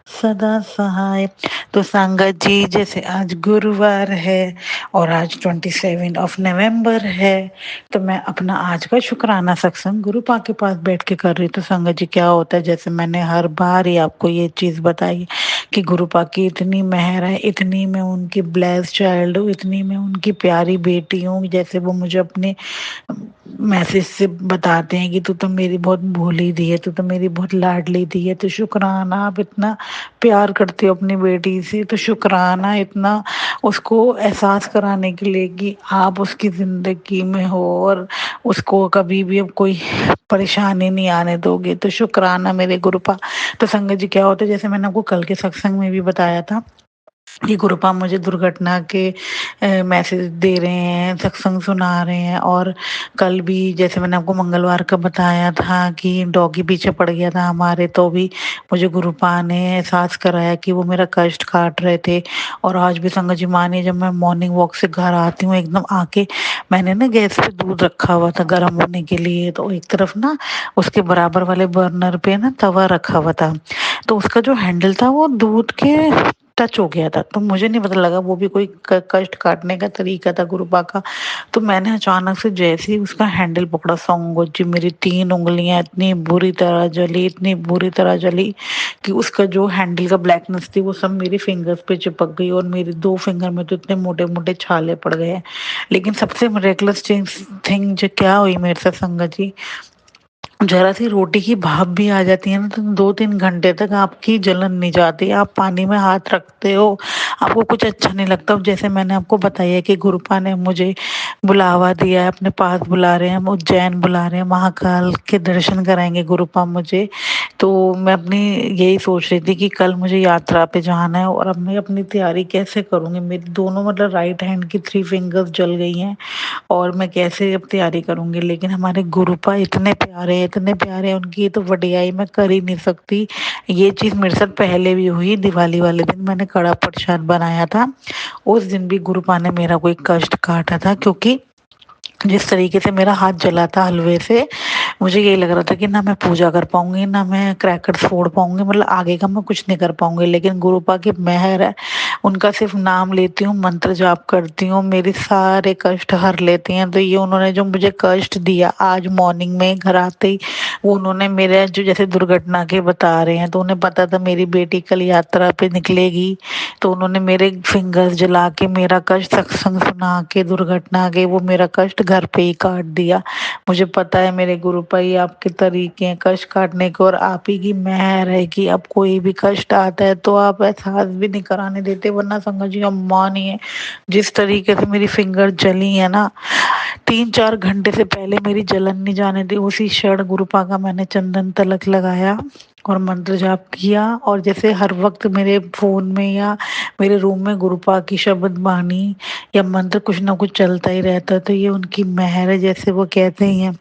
सदा सहाय। तो संगत जी, जैसे आज गुरुवार है और आज 27 नवंबर है, तो मैं अपना आज का शुक्राना सत्संग गुरु पा के पास बैठ के कर रही। तो संगत जी, क्या होता है, जैसे मैंने हर बार ही आपको ये चीज बताई कि गुरु पा की इतनी मेहर है, इतनी मैं उनकी ब्लेस्ड चाइल्ड हूँ, इतनी मैं उनकी प्यारी बेटी हूँ। जैसे वो मुझे अपने मैसेज से बताते हैं कि तू तो मेरी बहुत भोली दी है, तू तो मेरी बहुत लाडली दी है। तो शुक्राना, आप इतना प्यार करते हो अपनी बेटी से, तो शुक्राना इतना उसको एहसास कराने के लिए कि आप उसकी जिंदगी में हो और उसको कभी भी अब कोई परेशानी नहीं आने दोगे। तो शुक्राना मेरे गुरुपा। तो संगत जी, क्या होता है, जैसे मैंने आपको कल के सत्संग में भी बताया था कि गुरुपा मुझे दुर्घटना के मैसेज दे रहे हैं, सत्संग सुना रहे हैं। और कल भी जैसे मैंने आपको मंगलवार का बताया था कि डॉगी पीछे पड़ गया था हमारे, तो भी मुझे गुरुपा ने एहसास कराया कि वो मेरा कष्ट काट रहे थे। और आज भी संगत जी मानिए, जब मैं मॉर्निंग वॉक से घर आती हूँ, एकदम आके मैंने ना गैस पे दूध रखा हुआ था गर्म होने के लिए, तो एक तरफ ना उसके बराबर वाले बर्नर पे ना तवा रखा हुआ था, तो उसका जो हैंडल था वो दूध के टच हो गया था। तो मुझे नहीं पता लगा वो भी कोई कष्ट काटने का तरीका था गुरुपा का। तो मैंने अचानक से जैसे ही उसका हैंडल पकड़ा, संगत जी मेरी 3 उंगलियां इतनी बुरी तरह जली, इतनी बुरी तरह जली कि उसका जो हैंडल का ब्लैकनेस थी वो सब मेरी फिंगर्स पे चिपक गई और मेरी 2 फिंगर में तो इतने मोटे मोटे छाले पड़ गए। लेकिन सबसे मिरेकलस थिंग जो क्या हुई मेरे साथ संगत जी, जरा सी रोटी की भाप भी आ जाती है ना, तो 2-3 घंटे तक आपकी जलन नहीं जाती। आप पानी में हाथ रखते हो, आपको कुछ अच्छा नहीं लगता। जैसे मैंने आपको बताया कि गुरुपा ने मुझे बुलावा दिया है, अपने पास बुला रहे हैं, उज्जैन बुला रहे हैं, महाकाल के दर्शन कराएंगे गुरुपा मुझे। तो मैं अपनी यही सोच रही थी कि कल मुझे यात्रा पे जाना है और अब मैं अपनी तैयारी कैसे करूँगी। मेरी दोनों मतलब राइट हैंड की 3 फिंगर्स जल गई हैं और मैं कैसे अब तैयारी करूँगी। लेकिन हमारे गुरुपा इतने प्यारे, इतने प्यारे, उनकी तो वडियाई मैं कर ही नहीं सकती। ये चीज़ मेरे साथ पहले भी हुई, दिवाली वाले दिन मैंने कड़ा प्रसाद बनाया था, उस दिन भी गुरुपा ने मेरा कोई कष्ट काटा था, क्योंकि जिस तरीके से मेरा हाथ जला था हलवे से, मुझे यही लग रहा था कि ना मैं पूजा कर पाऊंगी, ना मैं क्रैकर्स फोड़ पाऊंगी, मतलब आगे का मैं कुछ नहीं कर पाऊंगी। लेकिन गुरुपा की मेहर है, उनका सिर्फ नाम लेती हूँ, मंत्र जाप करती हूँ, मेरे सारे कष्ट हर लेती हैं। तो ये उन्होंने जो मुझे कष्ट दिया आज मॉर्निंग में घर आते ही, वो उन्होंने मेरे जो जैसे दुर्घटना के बता रहे हैं, तो उन्हें पता था मेरी बेटी कल यात्रा पे निकलेगी, तो उन्होंने मेरे फिंगर्स जला के मेरा कष्ट सत्संग सुना के दुर्घटना के वो मेरा कष्ट घर पे ही काट दिया। मुझे पता है मेरे गुरुपा ही आपके तरीके हैं कष्ट काटने के, और आप ही की मेहर है कि अब कोई भी कष्ट आता है तो आप एहसास भी नहीं कराने देते। वरना संगत जी हम मानिए, जिस तरीके से मेरी फिंगर जली है ना, 3-4 घंटे से पहले मेरी जलन नहीं जाने दी, उसी क्षण गुरुपा का मैंने चंदन तिलक लगाया और मंत्र जाप किया। और जैसे हर वक्त मेरे फोन में या मेरे रूम में गुरुपा की शब्द बानी या मंत्र कुछ ना कुछ चलता ही रहता, तो ये उनकी मेहर है। जैसे वो कहते ही हैं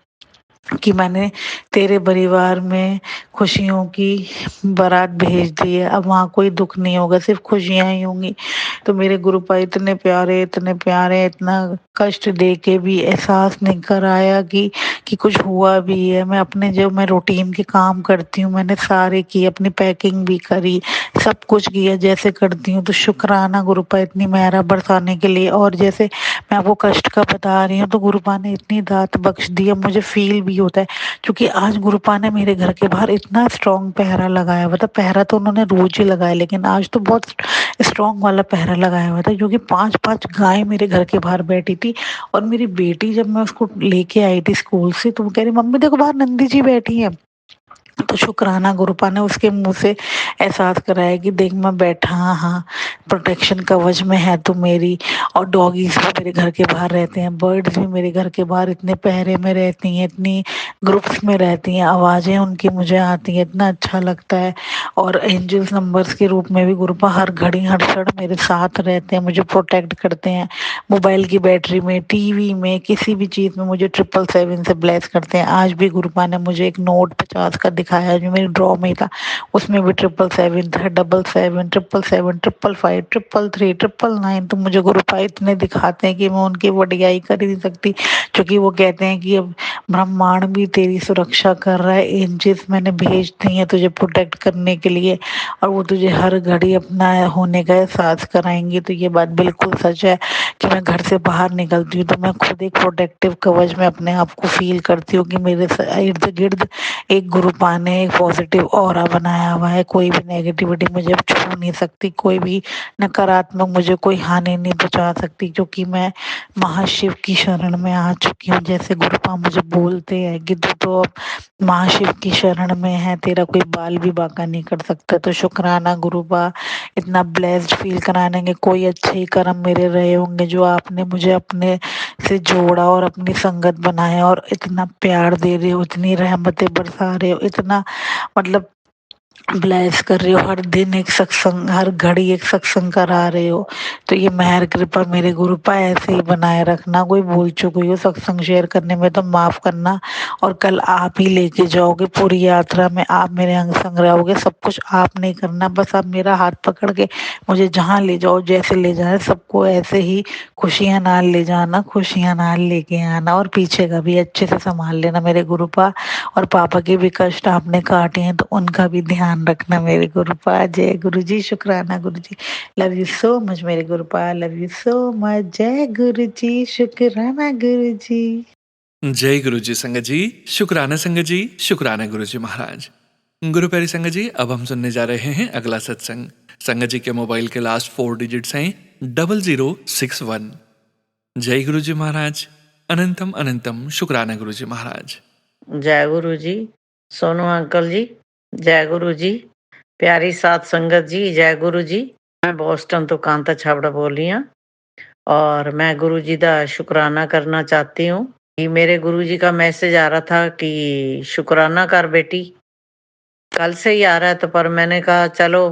कि मैंने तेरे परिवार में खुशियों की बारात भेज दी है, अब वहाँ कोई दुख नहीं होगा, सिर्फ खुशियां ही होंगी। तो मेरे गुरुपा इतने प्यारे, इतने प्यारे, इतना कष्ट दे के भी एहसास नहीं कराया कि कुछ हुआ भी है। मैं अपने जो मैं रूटीन के काम करती हूँ मैंने सारे किए, अपनी पैकिंग भी करी, सब कुछ किया जैसे करती हूँ। तो शुक्राना गुरुपा इतनी मेहरा बरसाने के लिए। और जैसे मैं आपको कष्ट का बता रही हूँ तो गुरुपा ने इतनी दात बख्श दी है, मुझे फील भी होता है क्योंकि आज गुरुपा ने मेरे घर के बाहर इतना स्ट्रॉन्ग पहरा लगाया हुआ था। पहरा तो उन्होंने रोज ही लगाया लेकिन आज तो बहुत स्ट्रॉन्ग वाला पहरा लगाया हुआ था, क्योंकि 5-5 गाय मेरे घर के बाहर बैठी थी। और मेरी बेटी जब मैं उसको लेके आई थी स्कूल से तो वो कह रही मम्मी देखो बाहर नंदी जी बैठी है। तो शुक्राना गुरुपा ने उसके मुंह से एहसास कराया कि देख मैं बैठा, हाँ प्रोटेक्शन कवच में है तू मेरी। और डॉगीज भी मेरे घर के बाहर रहते हैं, बर्ड्स भी मेरे घर के बाहर इतने पहरे में रहती हैं, इतनी ग्रुप्स में रहती हैं, आवाज़ें उनकी मुझे आती हैं, इतना अच्छा लगता है। और एंजल्स नंबर्स के रूप में भी गुरुपा हर घड़ी हर क्षण मेरे साथ रहते हैं, मुझे प्रोटेक्ट करते हैं। मोबाइल की बैटरी में, टीवी में, किसी भी चीज़ में मुझे 777 से ब्लेस करते हैं। आज भी गुरुपा ने मुझे एक नोट 50 का दिखाया जो मेरे ड्रॉ में था, उसमें भी 777 था, 777, 777, 555, 333, 999। तो मुझे गुरुपा इतने दिखाते हैं कि मैं उनकी वडियाई कर ही नहीं सकती, क्योंकि वो कहते हैं कि अब ब्रह्मांड भी तेरी सुरक्षा कर रहा है, एंजल्स मैंने भेज दी है तुझे प्रोटेक्ट करने के लिए, और वो तुझे हर घड़ी अपना होने का एहसास कराएंगे। तो ये बात बिल्कुल सच है कि मैं घर से बाहर निकलती हूँ तो मैं खुद एक प्रोटेक्टिव कवच में अपने आप को फील करती हूँ कि मेरे इर्द गिर्द एक गुरुपा ने एक पॉजिटिव ऑरा बनाया हुआ है। कोई भी नेगेटिविटी मुझे अब छू नहीं सकती, कोई भी नकारात्मक मुझे कोई हानि नहीं पहुंचा सकती, क्योंकि मैं महाशिव की शरण में आ चुकी हूँ। जैसे गुरुपा मुझे बोलते हैं कि तू तो अब महाशिव की शरण में है, तेरा कोई बाल भी बांका नहीं कर सकता। तो शुक्राना गुरुपा, इतना ब्लेस्ड फील कराने के कोई अच्छे ही कर्म मेरे रहे होंगे जो आपने मुझे अपने से जोड़ा और अपनी संगत बनाया, और इतना प्यार दे रहे हो, इतनी रहमतें बरसा रहे हो, इतना मतलब ब्लेस कर रहे हो, हर दिन एक सत्संग, हर घड़ी एक सत्संग करा रहे हो। तो ये मेहर कृपा मेरे गुरुपा ऐसे ही बनाए रखना। कोई भूल चूक हुई हो सत्संग शेयर करने में तो माफ करना, और कल आप ही लेके जाओगे पूरी यात्रा में, आप मेरे अंग संग रहोगे, सब कुछ आप नहीं करना, बस आप मेरा हाथ पकड़ के मुझे जहाँ ले जाओ, जैसे ले जाए सबको ऐसे ही खुशियाँ नाल ले जाना, खुशियाँ नाल लेके आना, और पीछे का भी अच्छे से संभाल लेना मेरे गुरुपा। और पापा के भी कष्ट आपने काटे हैं तो उनका भी ध्यान रखना मेरे गुरुपा। जय गुरु जी, शुक्राना गुरु जी, लव यू सो मच मेरे गुरुपा, लव यू सो मच। जय गुरु जी, शुक्राना गुरु जी। जय गुरु जी संगत जी, शुक्राना संगत जी, शुक्राना गुरु जी महाराज। गुरु प्यारी संगत जी, अब हम सुनने जा रहे हैं अगला सत्संग। संगत जी के मोबाइल के लास्ट 4 डिजिट्स हैं 0061। जय गुरु जी महाराज, अनंतम अनंतम शुक्राना गुरु जी महाराज। जय गुरु जी, सोनू अंकल जी, जय गुरु जी, प्यारी साथ संगत जी, जय गुरु जी। मैं बोस्टन तो कांता छाबड़ा बोल रही हूँ, और मैं गुरु जी का शुक्राना करना चाहती हूँ कि मेरे गुरु जी का मैसेज आ रहा था कि शुक्राना कर बेटी, कल से ही आ रहा है। तो पर मैंने कहा चलो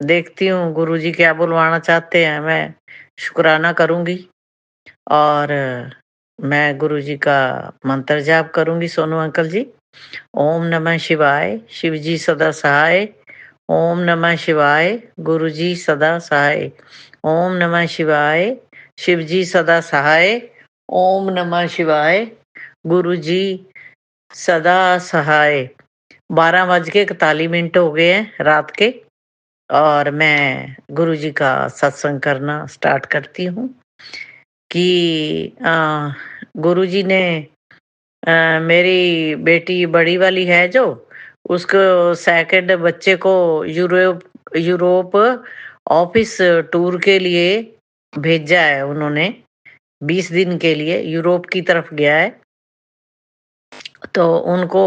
देखती हूँ गुरु जी क्या बुलवाना चाहते हैं, मैं शुक्राना करूँगी। और मैं गुरु जी का मंत्र जाप करूँगी सोनू अंकल जी। ओम नमः शिवाय, शिव जी सदा सहाय। ओम नमः शिवाय, गुरु जी सदा सहाय। ओम नमः शिवाय, शिव जी सदा सहाय। ओम नमः शिवाय, गुरु जी सदा सहाय। 12:41 हो गए हैं रात के, और मैं गुरु जी का सत्संग करना स्टार्ट करती हूँ कि गुरु जी ने मेरी बेटी बड़ी वाली है जो, उसको सेकंड बच्चे को यूरोप ऑफिस टूर के लिए भेजा है उन्होंने। 20 दिन के लिए यूरोप की तरफ गया है, तो उनको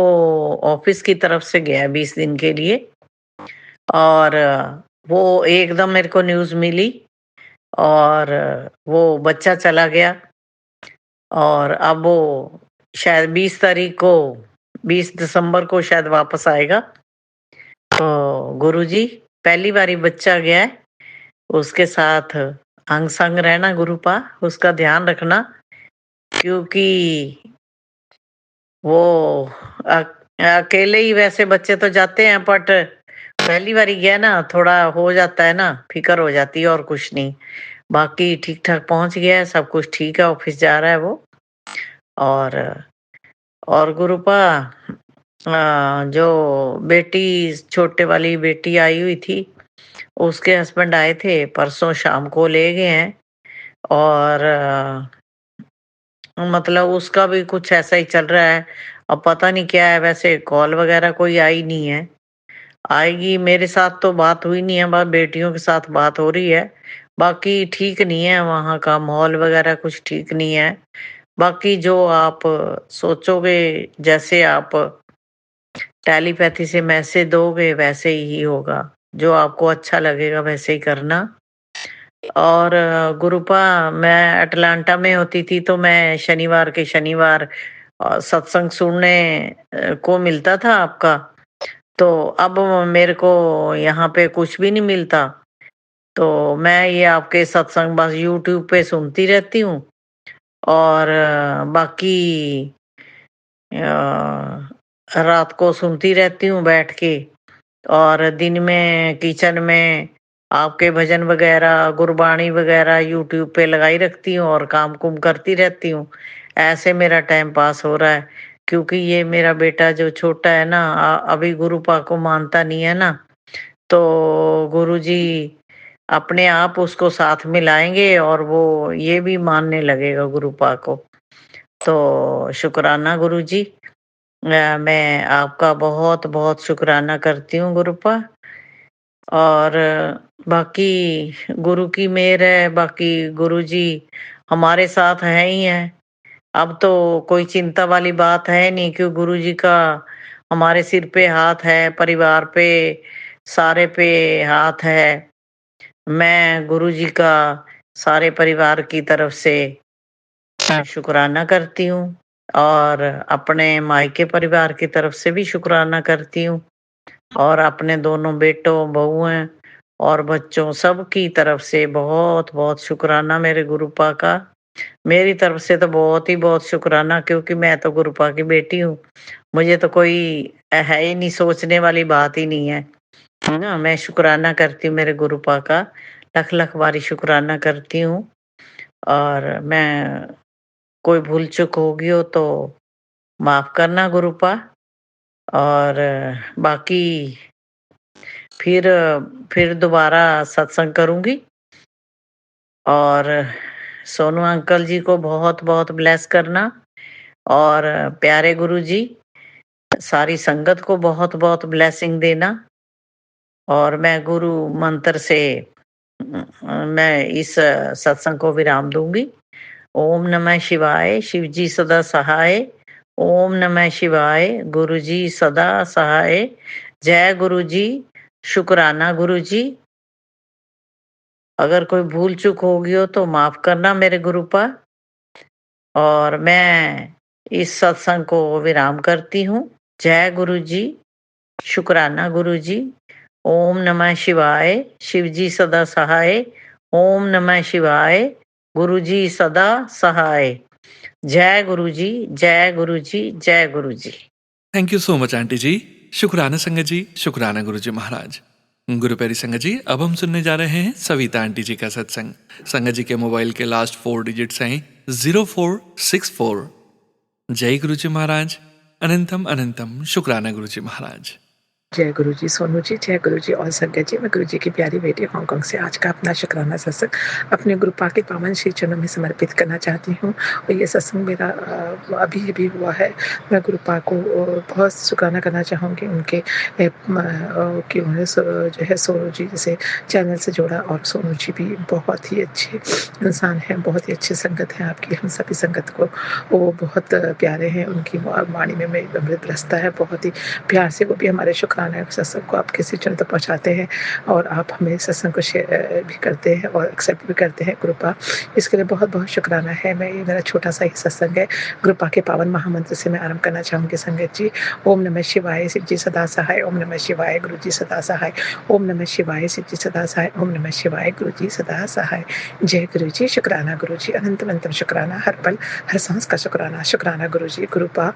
ऑफिस की तरफ से गया है 20 दिन के लिए। और वो एकदम मेरे को न्यूज़ मिली, और वो बच्चा चला गया, और अब वो शायद 20 दिसंबर को शायद वापस आएगा। तो गुरुजी पहली बारी बच्चा गया है, उसके साथ अंग संग रहना गुरुपा, उसका ध्यान रखना, क्योंकि वो अकेले ही वैसे बच्चे तो जाते हैं, बट पहली बारी गया ना, थोड़ा हो जाता है ना, फिक्र हो जाती है और कुछ नहीं। बाकी ठीक-ठाक पहुँच गया है, सब कुछ ठीक है, ऑफ़िस जा रहा है वो। और गुरुपा जो बेटी छोटे वाली बेटी आई हुई थी, उसके हस्बैंड आए थे, परसों शाम को ले गए हैं। और मतलब उसका भी कुछ ऐसा ही चल रहा है। अब पता नहीं क्या है, वैसे कॉल वगैरह कोई आई नहीं है। आएगी, मेरे साथ तो बात हुई नहीं है, बस बेटियों के साथ बात हो रही है। बाकी ठीक नहीं है, वहाँ का माहौल वगैरह कुछ ठीक नहीं है। बाकी जो आप सोचोगे, जैसे आप टेलीपैथी से मैसेज दोगे वैसे ही होगा। जो आपको अच्छा लगेगा वैसे ही करना। और गुरुपा मैं अटलांटा में होती थी तो मैं शनिवार के शनिवार सत्संग सुनने को मिलता था आपका। तो अब मेरे को यहाँ पे कुछ भी नहीं मिलता। तो मैं ये आपके सत्संग बस यूट्यूब पे सुनती रहती हूँ। और बाकी रात को सुनती रहती हूँ बैठ के। और दिन में किचन में आपके भजन वगैरह, गुरबाणी वगैरह यूट्यूब पे लगाई रखती हूँ और काम-कुम करती रहती हूँ। ऐसे मेरा टाइम पास हो रहा है, क्योंकि ये मेरा बेटा जो छोटा है ना, अभी गुरुपा को मानता नहीं है ना, तो गुरुजी अपने आप उसको साथ में लाएँगे और वो ये भी मानने लगेगा गुरुपा को। तो शुक्राना गुरुजी। मैं आपका बहुत-बहुत शुक्राना करती हूँ गुरुपा। और बाकी गुरु की मेहर है, बाकी गुरुजी हमारे साथ हैं ही हैं। अब तो कोई चिंता वाली बात है नहीं, क्यों गुरुजी का हमारे सिर पे हाथ है, परिवार पे, सारे पे हाथ है। मैं गुरुजी का सारे परिवार की तरफ से शुक्राना करती हूँ और अपने मायके परिवार की तरफ से भी शुक्राना करती हूँ। और अपने दोनों बेटों, बहुएँ और बच्चों सबकी तरफ से बहुत-बहुत शुक्राना मेरे गुरुपा का। मेरी तरफ से तो बहुत ही बहुत शुक्राना, क्योंकि मैं तो गुरुपा की बेटी हूँ। मुझे तो कोई है ही नहीं, सोचने वाली बात ही नहीं है ना? मैं शुक्राना करती हूँ मेरे गुरुपा का, लख-लख बारी शुक्राना करती हूँ। और मैं कोई भूल-चूक होगी हो तो माफ़ करना गुरुपा। और बाकी फिर फिर दोबारा सत्संग करूँगी। और सोनू अंकल जी को बहुत-बहुत ब्लेस करना। और प्यारे गुरुजी, सारी संगत को बहुत-बहुत ब्लेसिंग देना। और मैं गुरु मंत्र से मैं इस सत्संग को विराम दूँगी। ओम नमः शिवाय, शिव जी सदा सहाय। ओम नमः शिवाय, गुरुजी सदा सहाय। जय गुरुजी, शुक्राना गुरुजी। अगर कोई भूल-चूक होगी हो तो माफ़ करना मेरे गुरुपा। और मैं इस सत्संग को विराम करती हूँ। जय गुरुजी, शुक्राना गुरुजी। ओम नमः शिवाय, शिव जी सदा सहाय। ओम नमः शिवाय, गुरुजी सदा सहाय। जय गुरुजी, जय गुरुजी, जय Guruji. Thank you so much aunty जी। शुक्राना संगत जी, शुक्राना गुरुजी महाराज। गुरु प्यारी संगत जी, अब हम सुनने जा रहे हैं सविता आंटी जी का सत्संग। संगत जी के मोबाइल के लास्ट 4 डिजिट्स हैं 0464। जय गुरुजी महाराज। अनंतम अनंतम शुक्राना गुरुजी महाराज। जय गुरु जी सोनू जी, जय गुरु जी और संगत जी। मैं गुरु जी की प्यारी बेटी हांगकांग से आज का अपना शुक्राना सत्संग अपने गुरुपा के पावन श्री चरणों में समर्पित करना चाहती हूँ। और ये सत्संग मेरा अभी हुआ है। मैं गुरुपा को बहुत शुक्राना करना चाहूँगी उनके कि उन्हें जो है सोनू जी जैसे चैनल से जोड़ा। और सोनू जी भी बहुत ही अच्छे इंसान हैं, बहुत ही अच्छी संगत है आपकी। हम सभी संगत को वो बहुत प्यारे हैं। उनकी वाणी में अमृत बरसता है, बहुत ही प्यार से वो भी हमारे शुक्राना शुक्राना है सत्संग को आप किसी जन तक पहुँचाते हैं और आप हमें सत्संग को शेयर भी करते हैं और एक्सेप्ट भी करते हैं कृपा। इसके लिए बहुत-बहुत शुक्राना है। मैं ये मेरा छोटा-सा ही सत्संग है। कृपा के पावन महामंत्र से मैं आरंभ करना चाहूँगी संगत जी। ओम नमः शिवाय, शिव जी सदा सहाय। ओम नमः शिवाय, गुरु जी सदा सहाय। ओम नमः शिवाय, शिव जी सदा सहाय। ओम नमः शिवाय, गुरु जी सदा सहाय। जय गुरु जी, शुक्राना गुरु जी, अनंत-अनंत शुक्राना, हर पल, हर सांस का शुक्राना। शुक्राना गुरु जी, गुरुपा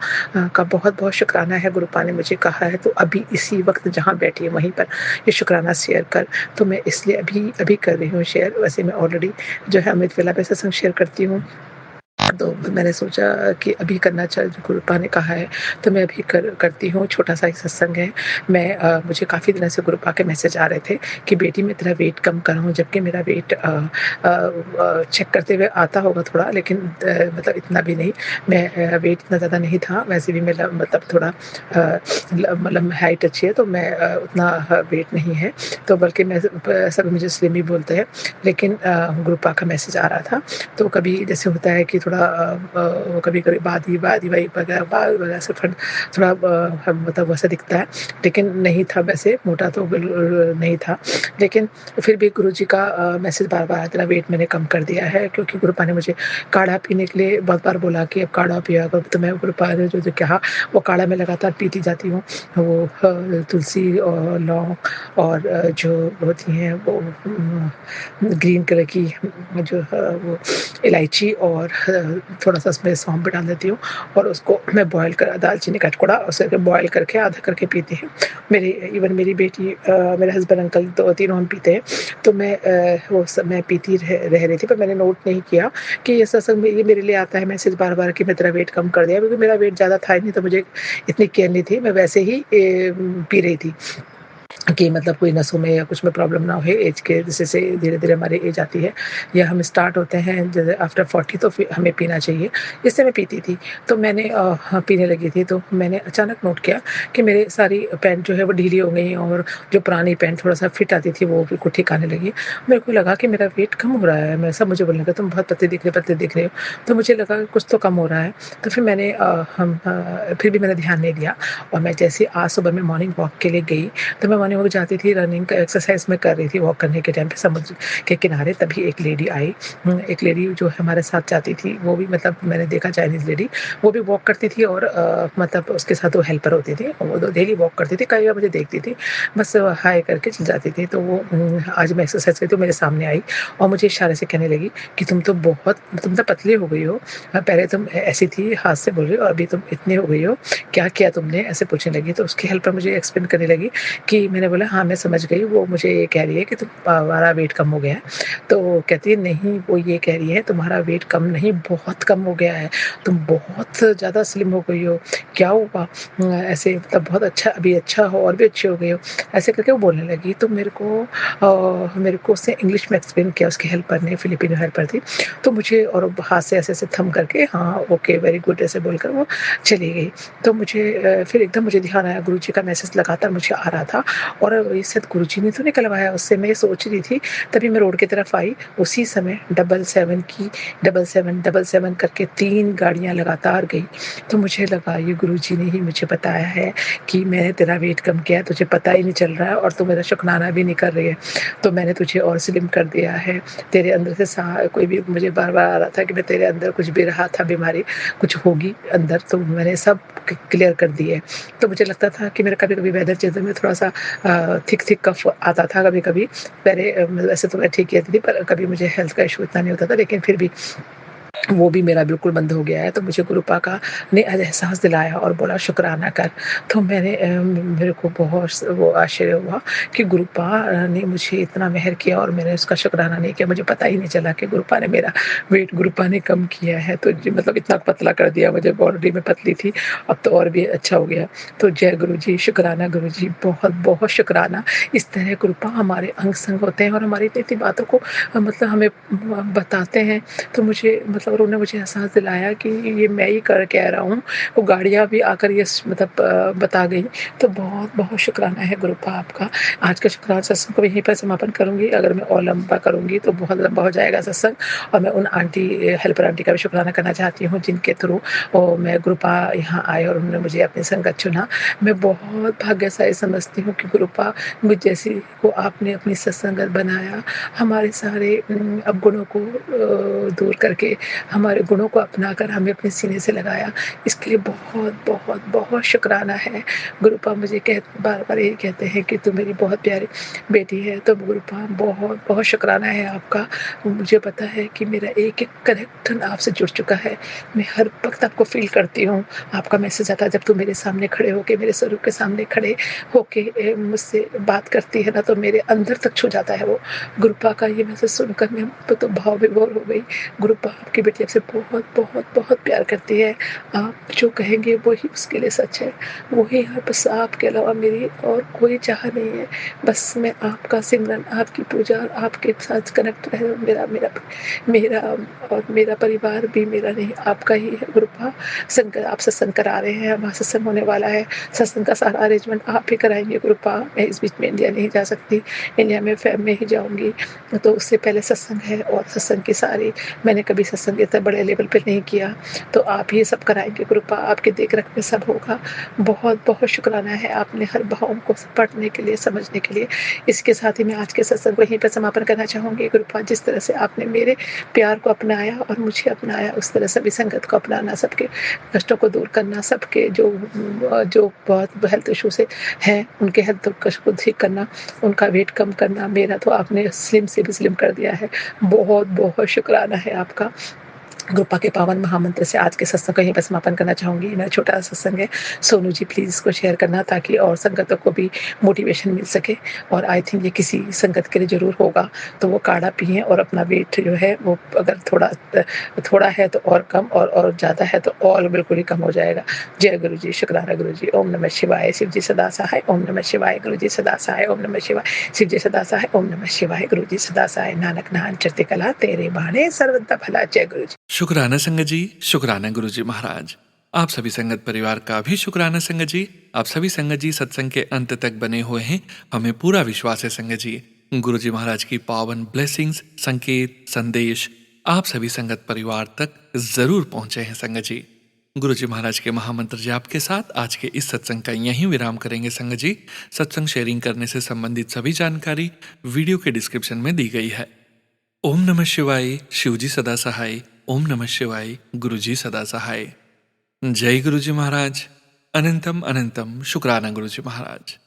का बहुत-बहुत शुक्राना है। गुरुपा ने मुझे कहा है तो अभी इसी वक़्त जहाँ बैठी है वहीं पर ये शुक्राना शेयर कर, तो मैं इसलिए अभी कर रही हूँ शेयर। वैसे मैं ऑलरेडी जो है अमृत वेला पे सत्संग शेयर करती हूँ। तो मैंने सोचा कि अभी करना गुरुपा ने कहा है तो मैं अभी करती हूँ। छोटा-सा एक सत्संग है। मुझे काफ़ी दिनों से गुरुपा के मैसेज आ रहे थे कि बेटी मैं तेरा वेट कम कर रहा हूँ, जबकि मेरा वेट चेक करते हुए आता होगा थोड़ा, लेकिन मतलब इतना भी नहीं। मैं वेट इतना ज़्यादा नहीं था। वैसे भी मेरा मतलब थोड़ा मतलब हाइट अच्छी है, तो मैं उतना वेट नहीं है। तो बल्कि मैं सब मुझे स्लिम ही बोलते हैं। लेकिन गुरुपा का मैसेज आ रहा था, तो कभी जैसे होता है कि थोड़ा कभी-कभी बादी वाई वगैरह बाल वगैरह से थोड़ा मतलब वैसा दिखता है, लेकिन नहीं था वैसे, मोटा तो बिल्कुल नहीं था। लेकिन फिर भी गुरुजी का मैसेज बार-बार आता, वेट मैंने कम कर दिया है, क्योंकि गुरुपा ने मुझे काढ़ा पीने के लिए बहुत बार बोला कि अब काढ़ा पिया करो। तो मैं गुरुपा ने जो कहा वो काढ़ा मैं लगातार पीती जाती हूँ। वो तुलसी और लौंग और जो होती हैं वो ग्रीन कलर की जो वो इलायची और थोड़ा-सा उसमें सौंफ भी डाल देती हूँ और उसको मैं बॉयल कर दालचीनी का टुकड़ा उसे बॉयल करके आधा करके पीती हूँ। इवन मेरी बेटी मेरे हस्बैंड अंकल तो तीनों हम पीते हैं। तो मैं वो सब मैं पीती रह रही थी, पर मैंने नोट नहीं किया कि ये सत्संग में ये मेरे लिए आता है मैसेज बार-बार कि मैं तेरा वेट कम कर दिया, क्योंकि मेरा वेट ज़्यादा था ही नहीं, तो मुझे इतनी केयर नहीं थी। मैं वैसे ही पी रही थी कि मतलब कोई नसों में या कुछ में प्रॉब्लम ना हो। एज के जैसे धीरे-धीरे हमारी एज आती है या हम स्टार्ट होते हैं जैसे आफ्टर 40, तो फिर हमें पीना चाहिए। इससे मैं पीती थी, तो मैंने पीने लगी थी, तो मैंने अचानक नोट किया कि मेरे सारी पैंट जो है वो ढीली हो गई और जो पुरानी पैंट थोड़ा-सा फिट आती थी वो बिल्कुल ठीक आने लगी। मेरे को लगा कि मेरा वेट कम हो रहा है। मैं सब मुझे बोलने लगा तुम बहुत पतले दिख रहे हो। तो मुझे लगा कि कुछ तो कम हो रहा है। तो फिर मैंने फिर भी मैंने ध्यान नहीं दिया और मैं जैसे आज सुबह में मॉर्निंग वॉक के लिए गई, तो मैं मॉर्निंग वॉक जाती थी, रनिंग का एक्सरसाइज मैं कर रही थी वॉक करने के टाइम पे समुद्र के किनारे। तभी एक लेडी आई, एक लेडी जो हमारे साथ जाती थी, वो भी मतलब मैंने देखा चाइनीज़ लेडी, वो भी वॉक करती थी और मतलब उसके साथ वो हेल्पर होती थी, वो डेली वॉक करती थी। कई बार मुझे देखती थी, बस हाय करके चली जाती थी। तो वो आज मैं एक्सरसाइज करती तो मेरे सामने आई और मुझे इशारे से कहने लगी कि तुम तो पतली हो गई हो। पहले तुम ऐसी थी, हाथ से बोल रही हो, अभी तुम इतनी हो गई हो, क्या किया तुमने? ऐसे पूछने लगी। तो उसकी हेल्पर मुझे एक्सप्लेन करने लगी कि मैंने बोला हाँ, मैं समझ गई। वो मुझे ये कह रही है कि तुम्हारा वेट कम हो गया है। तो कहती है नहीं, वो ये कह रही है तुम्हारा वेट कम नहीं, बहुत कम हो गया है। तुम बहुत ज़्यादा स्लिम हो गई हो। क्या हुआ? ऐसे मतलब बहुत अच्छा, अभी अच्छा हो और भी अच्छी हो गई हो। ऐसे करके वो बोलने लगी। तो मेरे को उसने इंग्लिश में एक्सप्लेन किया, उसकी हेल्पर ने, फिलिपिनो हेल्पर थी। तो मुझे और हाथ से ऐसे-ऐसे थंब करके हाँ, ओके, वेरी गुड ऐसे बोलकर वो चली गई। तो मुझे फिर एकदम मुझे ध्यान आया, गुरुजी का मैसेज लगातार मुझे आ रहा था और ये शायद गुरुजी ने तो निकलवाया उससे, मैं ये सोच रही थी। तभी मैं रोड की तरफ आई, उसी समय 77 करके 3 गाड़ियाँ लगातार गई। तो मुझे लगा ये गुरुजी ने ही मुझे बताया है कि मैंने तेरा वेट कम किया है, तुझे पता ही नहीं चल रहा है और तू मेरा शुकराना भी नहीं कर रही है। तो मैंने तुझे और स्लिम कर दिया है। तेरे अंदर से कोई भी मुझे बार-बार आ रहा था कि मैं तेरे अंदर कुछ भी रहा था बीमारी, कुछ होगी अंदर, तो मैंने सब क्लियर कर दी है। तो मुझे लगता था कि मेरा कभी-कभी वेदर चेंज में थोड़ा-सा थिक कफ आता था कभी-कभी। पहले वैसे तो मैं ठीक ही रहती थी, पर कभी मुझे हेल्थ का इश्यू इतना नहीं होता था, लेकिन फिर भी वो भी मेरा बिल्कुल बंद हो गया है। तो मुझे गुरुपा का ने एहसास दिलाया और बोला शुक्राना कर। तो मेरे को बहुत वो आश्चर्य हुआ कि गुरुपा ने मुझे इतना मेहर किया और मैंने उसका शुक्राना नहीं किया। मुझे पता ही नहीं चला कि गुरुपा ने मेरा वेट गुरुपा ने कम किया है। तो जी मतलब इतना पतला कर दिया मुझे, बॉडी में पतली थी, अब तो और भी अच्छा हो गया। तो जय गुरुजी, शुक्राना गुरुजी, बहुत-बहुत शुक्राना। इस तरह गुरुपा हमारे अंग संग होते हैं और हमारी इतनी बातों को मतलब हमें बताते हैं। तो मुझे मतलब उन्होंने मुझे एहसास दिलाया कि ये मैं ही कर कह रहा हूँ, वो गाड़ियाँ भी आकर ये मतलब बता गई। तो बहुत-बहुत शुक्राना है गुरुपा आपका। आज का शुक्राना सत्संग को यहीं पर समापन करूँगी। अगर मैं और लंबा करूँगी तो बहुत लंबा हो जाएगा सत्संग, और मैं उन आंटी हेल्पर आंटी का भी शुक्राना करना चाहती हूँ जिनके थ्रू मैं गुरुपा यहाँ आए और उन्होंने मुझे अपनी संगत चुना। मैं बहुत भाग्यशाली समझती हूँ कि गुरुपा मुझ जैसी को आपने अपनी सत्संगत बनाया। हमारे सारे अवगुणों को दूर करके हमारे गुणों को अपनाकर हमें अपने सीने से लगाया। इसके लिए बहुत शुक्राना है। गुरुपा मुझे बार-बार यही कहते हैं कि तू मेरी बहुत प्यारी बेटी है। तो गुरुपा बहुत शुक्राना है आपका। मुझे पता है कि मेरा एक-एक कनेक्शन आपसे जुड़ चुका है। मैं हर वक़्त आपको फ़ील करती हूँ। आपका मैसेज आता है जब तू मेरे सामने खड़े होके, मेरे स्वरूप के सामने खड़े होके मुझसे बात करती है ना, तो मेरे अंदर तक छू जाता है वो। गुरुपा का ये मैसेज सुनकर मैं तो भाव विभोर हो गई। गुरुपा आपकी बेटी आपसे बहुत प्यार करती है। आप जो कहेंगे वही उसके लिए सच है। वही है, बस आपके अलावा मेरी और कोई चाह नहीं है। बस मैं आपका सिमरन, आपकी पूजा और आपके साथ कनेक्ट रहे। मेरा और मेरा परिवार भी मेरा नहीं, आपका ही है गुरुपा। आप सत्संग करा रहे हैं, वहाँ सत्संग होने वाला है। सत्संग का सारा अरेंजमेंट आप ही कराएँगे गुरुपा। मैं इस बीच में इंडिया नहीं जा सकती। इंडिया में फ़ेब में ही जाऊँगी, तो उससे पहले सत्संग है और सत्संग की सारी मैंने कभी सत्संग इतना बड़े लेवल पे नहीं किया, तो आप ही सब कराएँगे गुरुपा। आपकी देख-रेख में सब होगा। बहुत शुक्राना है आपने हर भावों को पढ़ने के लिए, समझने के लिए। इसके साथ ही मैं आज के सत्संग को यहीं पे समापन करना चाहूँगी गुरुपा। जिस तरह से आपने मेरे प्यार को अपनाया और मुझे अपनाया, उस तरह सभी संगत को अपनाना, सबके कष्टों को दूर करना, सबके जो बहुत हेल्थ इश्यू से हैं, उनके हेल्थ कष्ट को ठीक करना, उनका वेट कम करना। मेरा तो आपने स्लिम से भी स्लिम कर दिया है। बहुत शुक्राना है आपका। गुरुपा के पावन महामंत्र से आज के सत्संग को यहीं पर समापन करना चाहूँगी। मेरा छोटा सा सत्संग है। सोनू जी प्लीज़ इसको शेयर करना ताकि और संगतों को भी मोटिवेशन मिल सके, और आई थिंक ये किसी संगत के लिए ज़रूर होगा। तो वो काढ़ा पिएँ और अपना वेट जो है वो अगर थोड़ा है तो और कम, और ज़्यादा है तो और बिल्कुल ही कम हो जाएगा। जय गुरु जी, शुक्राना गुरु जी। ओम नमः शिवाय। शिव जी सदा सहाय। ओम नमः शिवाय। गुरु जी सदा सहाय। ओम नमः शिवाय। शिव जी सदा सहाय। ओम नमः शिवाय। गुरु जी सदा सहाय। नानक नाम चढ़ती कला तेरे बाणे सर्वदा भला। जय गुरु जी। शुक्राना संगत जी, शुक्राना गुरुजी महाराज। आप सभी संगत परिवार का भी शुक्राना संगत जी। आप सभी संगत जी सत्संग के अंत तक बने हुए हैं, हमें पूरा विश्वास है संगत जी। गुरुजी महाराज की पावन ब्लेसिंग्स, संकेत, संदेश आप सभी संगत परिवार तक जरूर पहुंचे हैं संगत जी। गुरुजी महाराज के महामंत्र जाप के साथ आज के इस सत्संग का यहीं विराम करेंगे संगत जी। सत्संग शेयरिंग करने से संबंधित सभी जानकारी वीडियो के डिस्क्रिप्शन में दी गई है। ओम नमः शिवाय। शिवजी सदा सहाय। ओम नमः शिवाय। गुरुजी सदा सहाय। जय गुरुजी महाराज। अनंतम अनंतम शुक्राना गुरुजी महाराज।